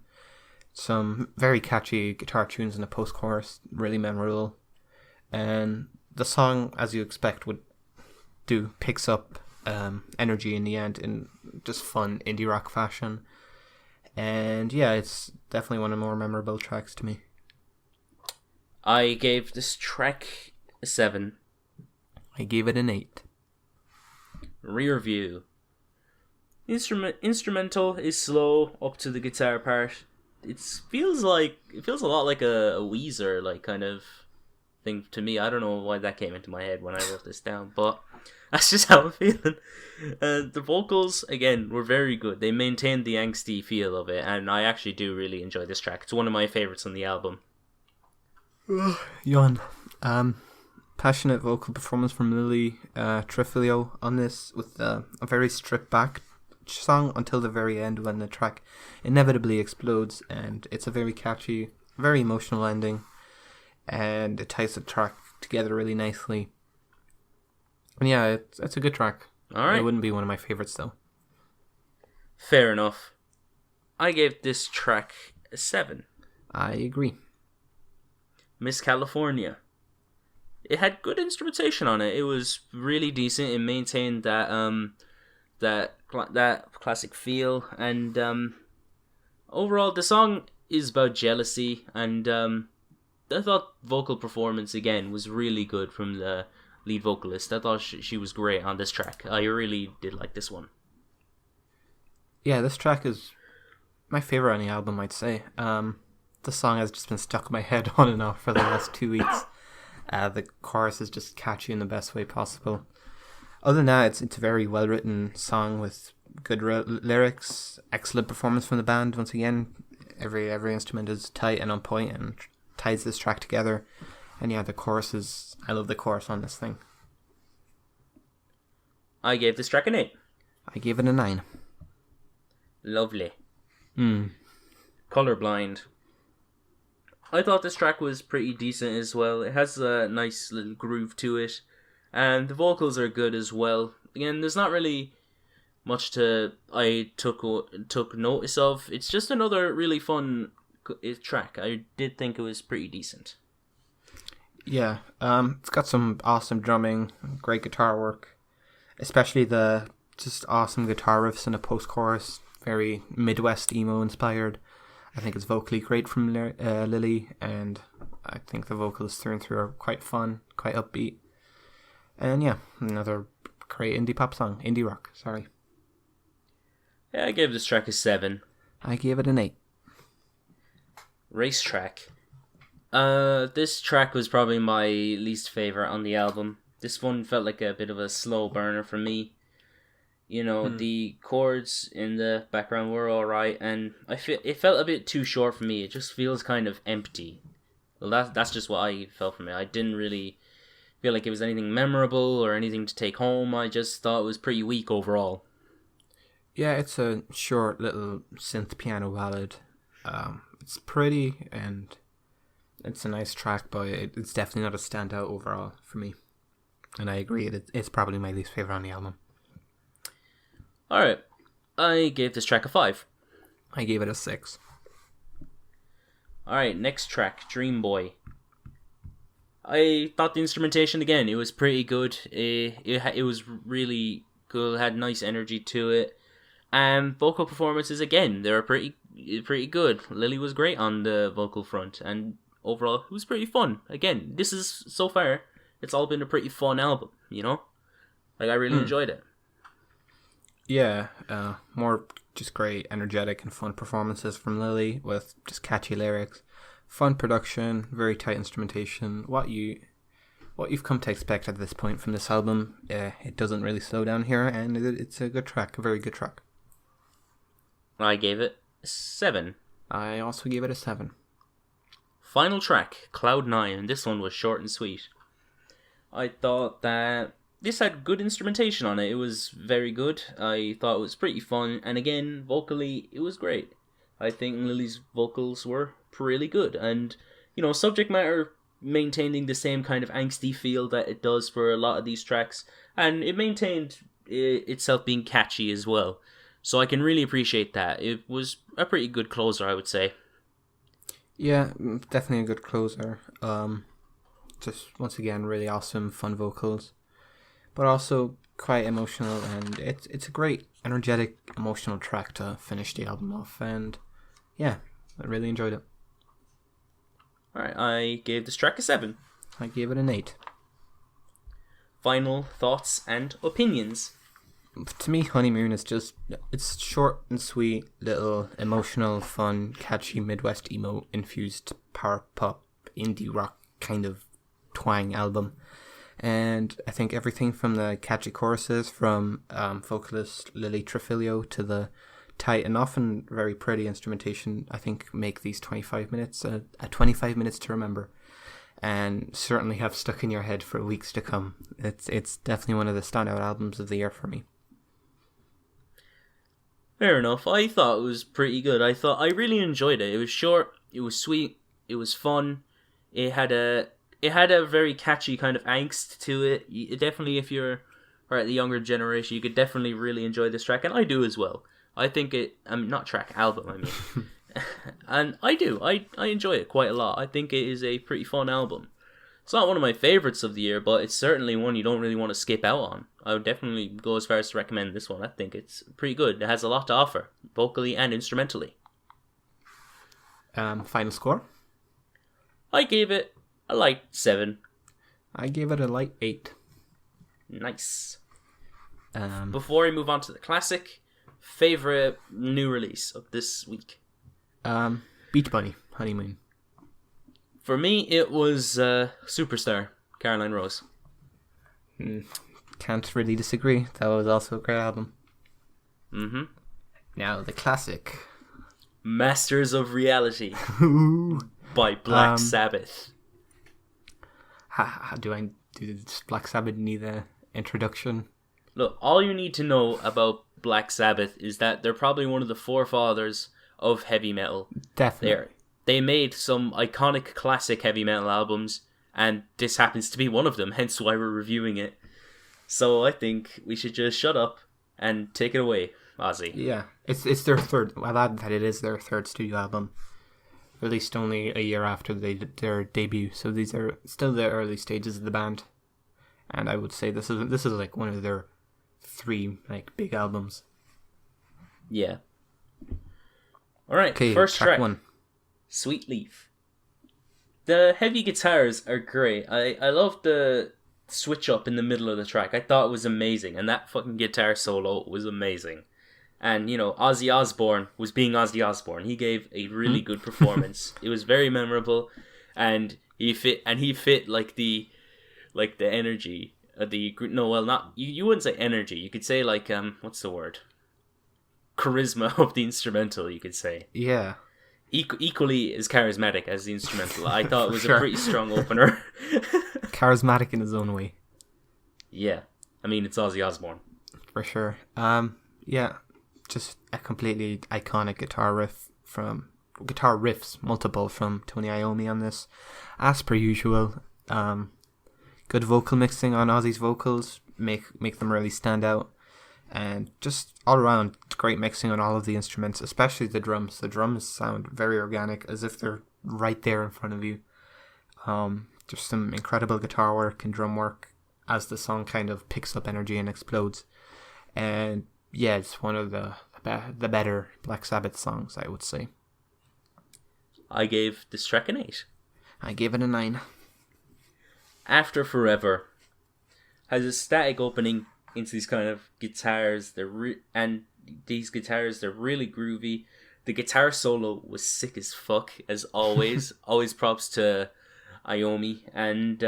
Some very catchy guitar tunes in the post-chorus, really memorable. And the song, as you expect would do, picks up energy in the end in just fun indie rock fashion. And yeah, it's definitely one of the more memorable tracks to me. I gave this track a 7. I gave it an 8. Rear View. Instrumental is slow up to the guitar part. It feels a lot like a Weezer like kind of thing to me. I don't know why that came into my head when I wrote this down, but that's just how I'm feeling. The vocals again were very good. They maintained the angsty feel of it, and I actually do really enjoy this track. It's one of my favorites on the album. Yawn. Passionate vocal performance from Lily Trifilio on this with a very stripped back song until the very end when the track inevitably explodes, and it's a very catchy, very emotional ending, and it ties the track together really nicely. And yeah, it's a good track. All right. It wouldn't be one of my favorites though. Fair enough. I gave this track a 7. I agree. Miss California. It had good instrumentation on it. It was really decent. It maintained that classic feel, and overall the song is about jealousy, and I thought vocal performance again was really good from the lead vocalist. I thought she was great on this track. I really did like this one. Yeah, this track is my favorite on the album, I'd say. The song has just been stuck in my head on and off for the last 2 weeks. The chorus is just catchy in the best way possible. Other than that, it's a very well written song with good lyrics, excellent performance from the band. Once again, every instrument is tight and on point and ties this track together. And yeah, the chorus is... I love the chorus on this thing. I gave this track an 8. I gave it a 9. Lovely. Colorblind. I thought this track was pretty decent as well. It has a nice little groove to it, and the vocals are good as well. Again, there's not really much I took notice of. It's just another really fun track. I did think it was pretty decent. Yeah, it's got some awesome drumming, great guitar work, especially the just awesome guitar riffs in the post-chorus, very Midwest emo inspired. I think it's vocally great from Lily, and I think the vocals through and through are quite fun, quite upbeat. And yeah, another great indie rock, sorry. Yeah, I gave this track a 7. I gave it an 8. Racetrack. This track was probably my least favorite on the album. This one felt like a bit of a slow burner for me. You know, the chords in the background were alright, and it felt a bit too short for me. It just feels kind of empty. Well, that's just what I felt from it. I didn't really feel like it was anything memorable or anything to take home. I just thought it was pretty weak overall. Yeah, it's a short little synth piano ballad. It's pretty, and it's a nice track, but it's definitely not a standout overall for me. And I agree, it's probably my least favorite on the album. Alright, I gave this track a 5. I gave it a 6. Alright, next track, Dream Boy. I thought the instrumentation, again, it was pretty good. It was really good, it had nice energy to it. And vocal performances, again, they were pretty good. Lily was great on the vocal front, and overall, it was pretty fun. Again, this is, so far, it's all been a pretty fun album, you know? Like, I really enjoyed it. Yeah, more just great, energetic and fun performances from Lily with just catchy lyrics, fun production, very tight instrumentation. What you've come to expect at this point from this album. It doesn't really slow down here, and it's a good track, a very good track. I gave it a 7. I also gave it a 7. Final track, Cloud 9. This one was short and sweet. I thought that this had good instrumentation on it. It was very good. I thought it was pretty fun. And again, vocally, it was great. I think Lily's vocals were pretty good. And, you know, subject matter maintaining the same kind of angsty feel that it does for a lot of these tracks. And it maintained itself being catchy as well. So I can really appreciate that. It was a pretty good closer, I would say. Yeah, definitely a good closer. Just, once again, really awesome, fun vocals. But also quite emotional, and it's a great, energetic, emotional track to finish the album off, and yeah, I really enjoyed it. Alright, I gave this track a 7. I gave it an 8. Final thoughts and opinions. To me, Honeymoon is just, it's short and sweet, little, emotional, fun, catchy, Midwest emo infused power pop, indie rock kind of twang album. And I think everything from the catchy choruses from vocalist Lily Trafilio to the tight and often very pretty instrumentation, I think make these 25 minutes a 25 minutes to remember, and certainly have stuck in your head for weeks to come. It's definitely one of the standout albums of the year for me. Fair enough. I thought it was pretty good. I really enjoyed it. It was short, it was sweet, it was fun. It had a very catchy kind of angst to it. Definitely, if you're the younger generation, you could definitely really enjoy this track, and I do as well. I think not track, album, I mean. And I do. I enjoy it quite a lot. I think it is a pretty fun album. It's not one of my favorites of the year, but it's certainly one you don't really want to skip out on. I would definitely go as far as to recommend this one. I think it's pretty good. It has a lot to offer, vocally and instrumentally. Final score? I gave it a light 7. I gave it a light 8. Nice. Before we move on to the classic, favorite new release of this week? Beach Bunny, Honeymoon. For me, it was Superstar, Caroline Rose. Can't really disagree. That was also a great album. Mm-hmm. Now, the classic. Masters of Reality by Black Sabbath. How do I do this? Black Sabbath need an introduction? Look, all you need to know about Black Sabbath is that they're probably one of the forefathers of heavy metal. Definitely. They made some iconic classic heavy metal albums, and this happens to be one of them, hence why we're reviewing it. So I think we should just shut up and take it away, Ozzy. Yeah, it's their third. I'll add that it is their third studio album, released only a year after their debut. So these are still the early stages of the band, and I would say this is like one of their 3 like big albums. Yeah. All right. Okay, first track. 1. Sweet Leaf. The heavy guitars are great. I love the switch up in the middle of the track. I thought it was amazing, and that fucking guitar solo was amazing. And Ozzy Osbourne was being Ozzy Osbourne. He gave a really good performance. It was very memorable, and he fit like the energy. You wouldn't say energy. You could say like what's the word? Charisma of the instrumental. You could say. Yeah. Equally as charismatic as the instrumental. I thought it was a pretty strong opener. Charismatic in his own way. Yeah. I mean, it's Ozzy Osbourne. For sure. Yeah. Just a completely iconic guitar riffs, multiple from Tony Iommi on this. As per usual. Good vocal mixing on Ozzy's vocals. Make them really stand out. And just all around great mixing on all of the instruments, especially the drums. The drums sound very organic, as if they're right there in front of you. Just some incredible guitar work and drum work as the song kind of picks up energy and explodes. And yeah, it's one of the better Black Sabbath songs, I would say. I gave this track an 8. I gave it a 9. After Forever has a static opening into these kind of guitars. They're really groovy. The guitar solo was sick as fuck, as always. Always props to Iommi. And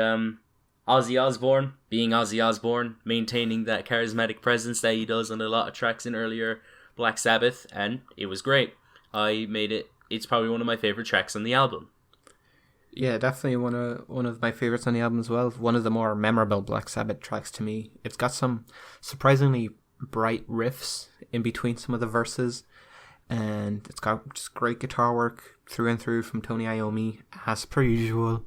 Ozzy Osbourne, being Ozzy Osbourne, maintaining that charismatic presence that he does on a lot of tracks in earlier Black Sabbath, and it was great. It's probably one of my favorite tracks on the album. Yeah, definitely one of my favorites on the album as well. One of the more memorable Black Sabbath tracks to me. It's got some surprisingly bright riffs in between some of the verses, and it's got just great guitar work through and through from Tony Iommi, as per usual.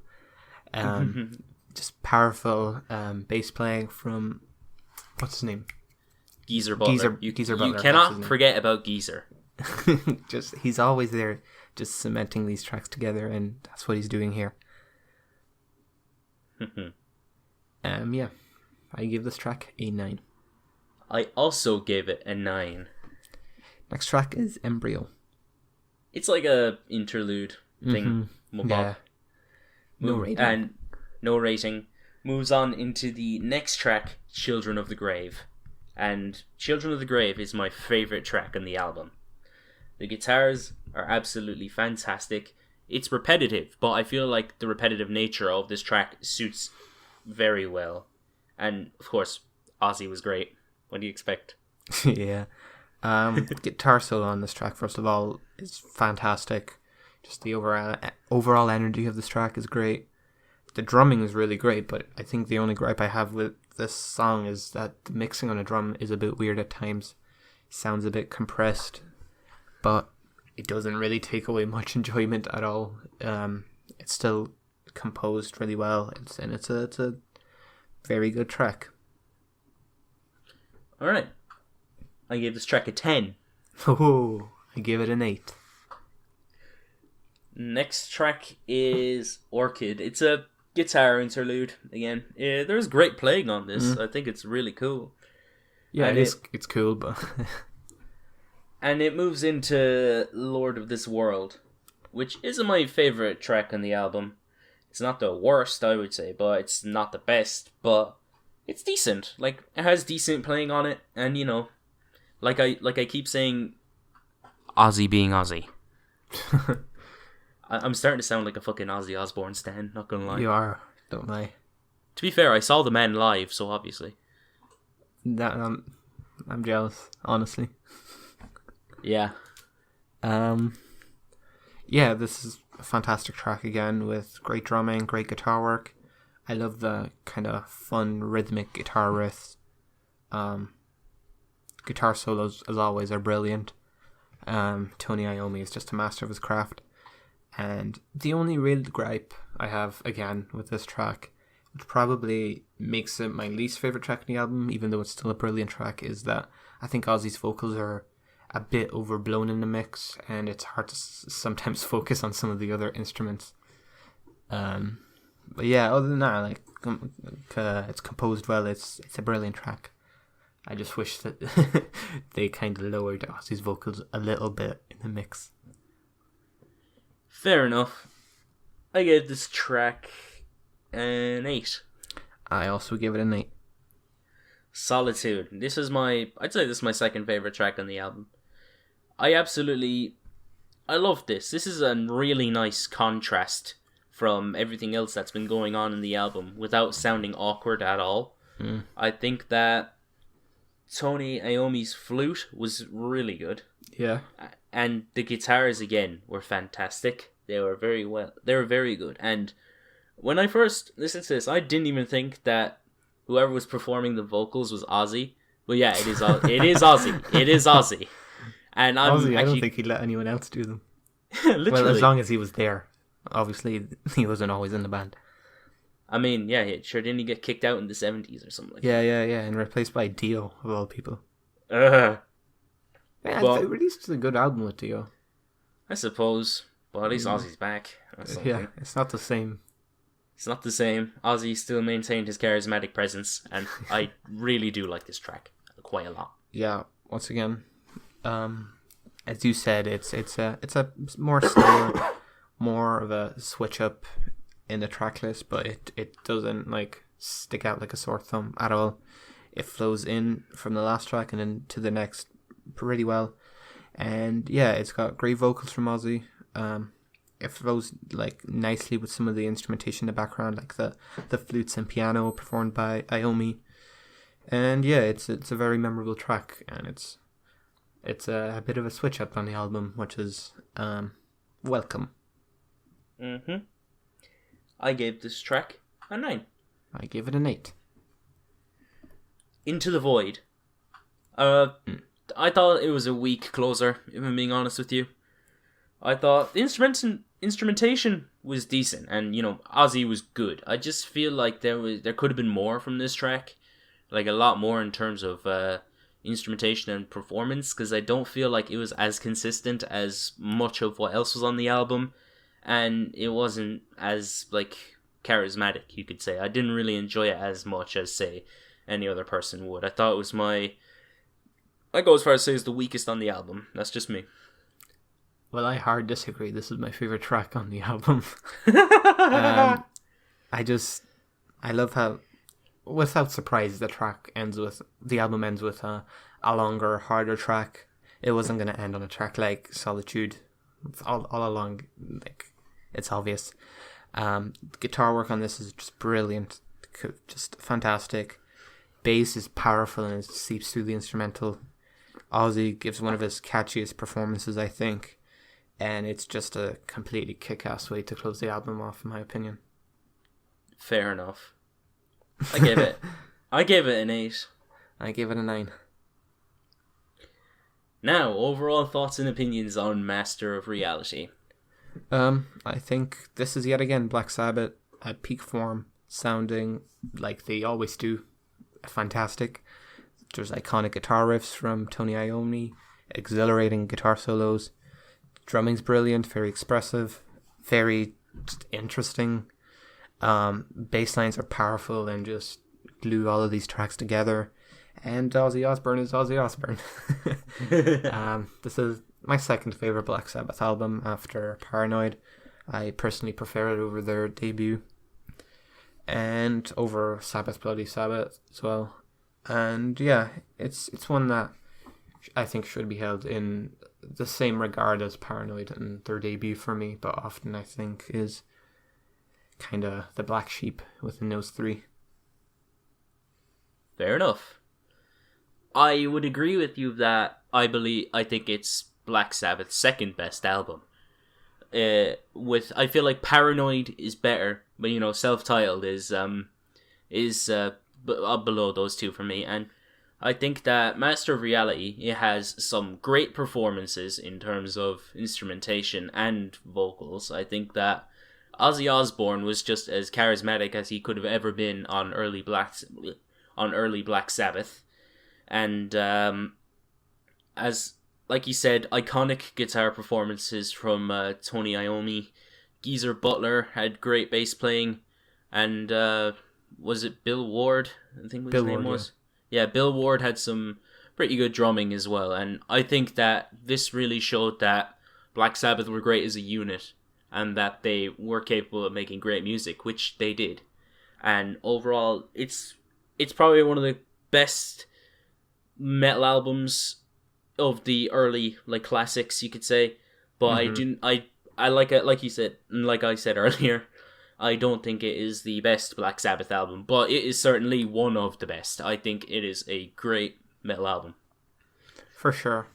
Just powerful bass playing from what's his name? Geezer Butler. Geezer Butler. You cannot forget about Geezer. He's always there, just cementing these tracks together, and that's what he's doing here. Yeah, I give this track a 9. I also gave it a 9. Next track is Embryo. It's like a interlude thing. Yeah. No rating. And no rating. Moves on into the next track, Children of the Grave. And Children of the Grave is my favourite track on the album. The guitars are absolutely fantastic. It's repetitive, but I feel like the repetitive nature of this track suits very well. And, of course, Ozzy was great. What do you expect? Yeah. Guitar solo on this track, first of all, is fantastic. Just the overall energy of this track is great. The drumming is really great, but I think the only gripe I have with this song is that the mixing on a drum is a bit weird at times. sounds a bit compressed, but it doesn't really take away much enjoyment at all. It's still composed really well, it's a very good track. All right, I gave this track a 10. Oh, I give it an 8. Next track is Orchid. It's a guitar interlude again. There's great playing on this. I think it's really cool. Yeah, and it's cool, but and it moves into Lord of This World, which isn't my favorite track on the album. It's not the worst, I would say, but it's not the best, but it's decent. Like, it has decent playing on it, and you know, like I keep saying, Ozzy being Ozzy. I'm starting to sound like a fucking Ozzy Osbourne stan, not gonna lie. You are, don't lie. To be fair, I saw the man live, so obviously. That I'm jealous, honestly. Yeah. Yeah, this is a fantastic track again with great drumming, great guitar work. I love the kind of fun rhythmic guitar riffs. Guitar solos, as always, are brilliant. Tony Iommi is just a master of his craft. And the only real gripe I have, again, with this track, which probably makes it my least favourite track in the album, even though it's still a brilliant track, is that I think Ozzy's vocals are a bit overblown in the mix, and it's hard to sometimes focus on some of the other instruments. But yeah, other than that, like, it's composed well, it's a brilliant track. I just wish that they kind of lowered Ozzy's vocals a little bit in the mix. Fair enough. I gave this track an 8. I also give it an 8. Solitude. I'd say this is my second favourite track on the album. I love this. This is a really nice contrast from everything else that's been going on in the album without sounding awkward at all. I think that Tony Iommi's flute was really good. Yeah. And the guitars, again, were fantastic. They were very good. And when I first listened to this, I didn't even think that whoever was performing the vocals was Ozzy. But yeah, it is Ozzy. It is Ozzy. And Ozzy, I don't think he'd let anyone else do them. Literally. Well, as long as he was there. Obviously, he wasn't always in the band. I mean, yeah, sure, didn't he get kicked out in the 70s or something like that? Yeah, and replaced by Dio, of all people. Yeah, they released a good album with Dio. I suppose. But at least Ozzy's back. Yeah, it's not the same. It's not the same. Ozzy still maintained his charismatic presence, and I really do like this track quite a lot. Yeah, once again, as you said, it's a more slower, more of a switch up in the track list, but it doesn't like stick out like a sore thumb at all. It flows in from the last track and then to the next pretty well, and yeah, it's got great vocals from Ozzy. It flows like nicely with some of the instrumentation in the background, like the flutes and piano performed by Iommi, and yeah, it's a very memorable track, and it's a bit of a switch up on the album, which is welcome. I gave this track a 9. I gave it an 8. Into the Void. I thought it was a weak closer, if I'm being honest with you. I thought the instrumentation was decent, and you know, Ozzy was good. I just feel like there could have been more from this track, like a lot more in terms of instrumentation and performance, because I don't feel like it was as consistent as much of what else was on the album, and it wasn't as like charismatic, you could say. I didn't really enjoy it as much as say any other person would. I thought it was I go as far as say it's the weakest on the album. That's just me. Well, I hard disagree. This is my favorite track on the album. I love how, without surprise, the album ends with a longer, harder track. It wasn't going to end on a track like Solitude. It's all along, like, it's obvious. Guitar work on this is just brilliant, just fantastic. Bass is powerful and it seeps through the instrumental. Ozzy gives one of his catchiest performances, I think. And it's just a completely kick-ass way to close the album off, in my opinion. Fair enough. I gave it an 8. I gave it a 9. Now, overall thoughts and opinions on Master of Reality. I think this is yet again Black Sabbath at peak form, sounding like they always do. Fantastic. There's iconic guitar riffs from Tony Iommi, exhilarating guitar solos. Drumming's brilliant, very expressive, very interesting. Bass lines are powerful and just glue all of these tracks together. And Ozzy Osbourne is Ozzy Osbourne. This is my second favorite Black Sabbath album after Paranoid. I personally prefer it over their debut and over Sabbath Bloody Sabbath as well. And yeah, it's one that I think should be held in the same regard as Paranoid and their debut for me, but often I think is kind of the black sheep within those three. Fair enough. I would agree with you that I think it's Black Sabbath's second best album. I feel like Paranoid is better, but Self-Titled is below those two for me. And I think that Master of Reality, it has some great performances in terms of instrumentation and vocals. I think that Ozzy Osbourne was just as charismatic as he could have ever been on early Black Sabbath. And as like you said, iconic guitar performances from Tony Iommi. Geezer Butler had great bass playing, and was it Bill Ward? I think his name was. Yeah, Bill Ward had some pretty good drumming as well, and I think that this really showed that Black Sabbath were great as a unit, and that they were capable of making great music, which they did. And overall, it's probably one of the best metal albums of the early classics, you could say. But I like it, like you said, and like I said earlier, I don't think it is the best Black Sabbath album, but it is certainly one of the best. I think it is a great metal album. For sure.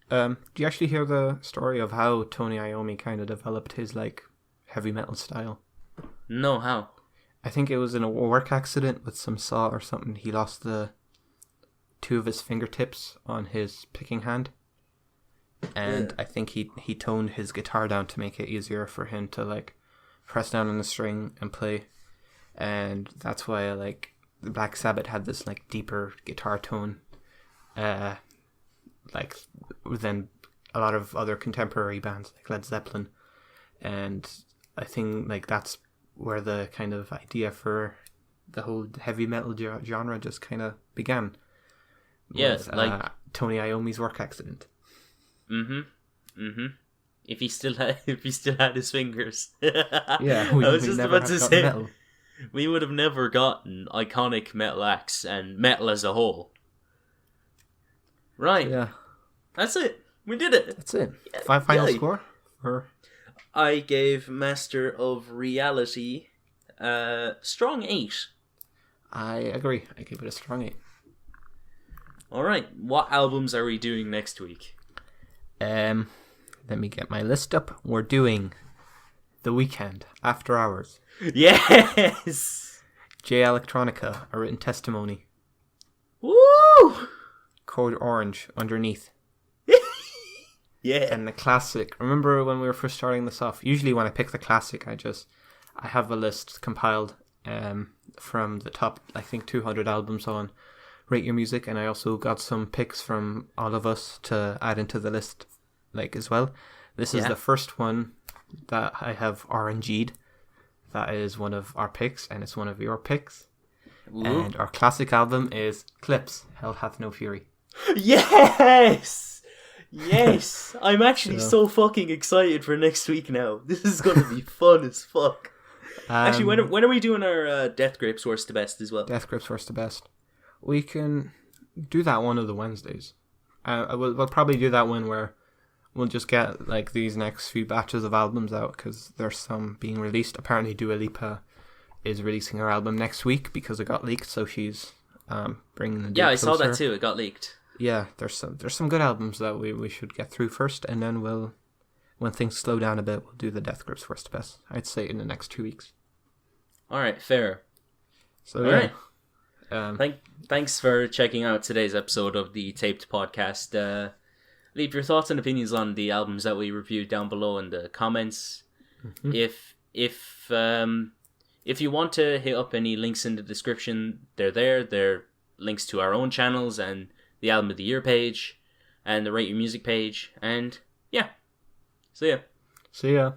Do you actually hear the story of how Tony Iommi kind of developed his heavy metal style? No, how? I think it was in a work accident with some saw or something. He lost the two of his fingertips on his picking hand, and I think he toned his guitar down to make it easier for him to press down on the string and play, and that's why the Black Sabbath had this deeper guitar tone, than a lot of other contemporary bands like Led Zeppelin, and I think that's where the kind of idea for the whole heavy metal genre just kind of began. Yeah, Tony Iommi's work accident. If he still had his fingers. Yeah, I was just about to say metal. We would have never gotten iconic metal acts and metal as a whole. Right. Yeah. That's it. We did it. That's it. Yeah. Final score? I gave Master of Reality strong 8. I agree. I gave it a strong 8. Alright, what albums are we doing next week? Let me get my list up. We're doing The Weeknd, After Hours. Yes! J Electronica, A Written Testimony. Woo! Code Orange, Underneath. Yeah. And the classic. Remember when we were first starting this off? Usually when I pick the classic, I have a list compiled from the top, I think, 200 albums on Rate Your Music, and I also got some picks from all of us to add into the list as well. This is the first one that I have RNG'd. That is one of our picks, and it's one of your picks. Ooh. And our classic album is Clips, Hell Hath No Fury. Yes! Yes! I'm actually so fucking excited for next week now. This is going to be fun as fuck. Actually, when are we doing our Death Grips Worst to Best as well? Death Grips Worst to Best. We can do that one of the Wednesdays. We'll probably do that one where we'll just get these next few batches of albums out, because there's some being released. Apparently Dua Lipa is releasing her album next week because it got leaked, so she's bringing the date I closer. saw that too. It got leaked. Yeah, there's some good albums that we should get through first, and then when things slow down a bit, we'll do the Death Grips Worst to Best. I'd say in the next 2 weeks. All right, fair. So yeah. Thanks for checking out today's episode of the Taped Podcast. leave your thoughts and opinions on the albums that we reviewed down below in the comments. Mm-hmm. If you want to hit up any links in the description, they're there. They're links to our own channels and the album of the year page and the Rate Your Music page. And yeah, so yeah. See ya.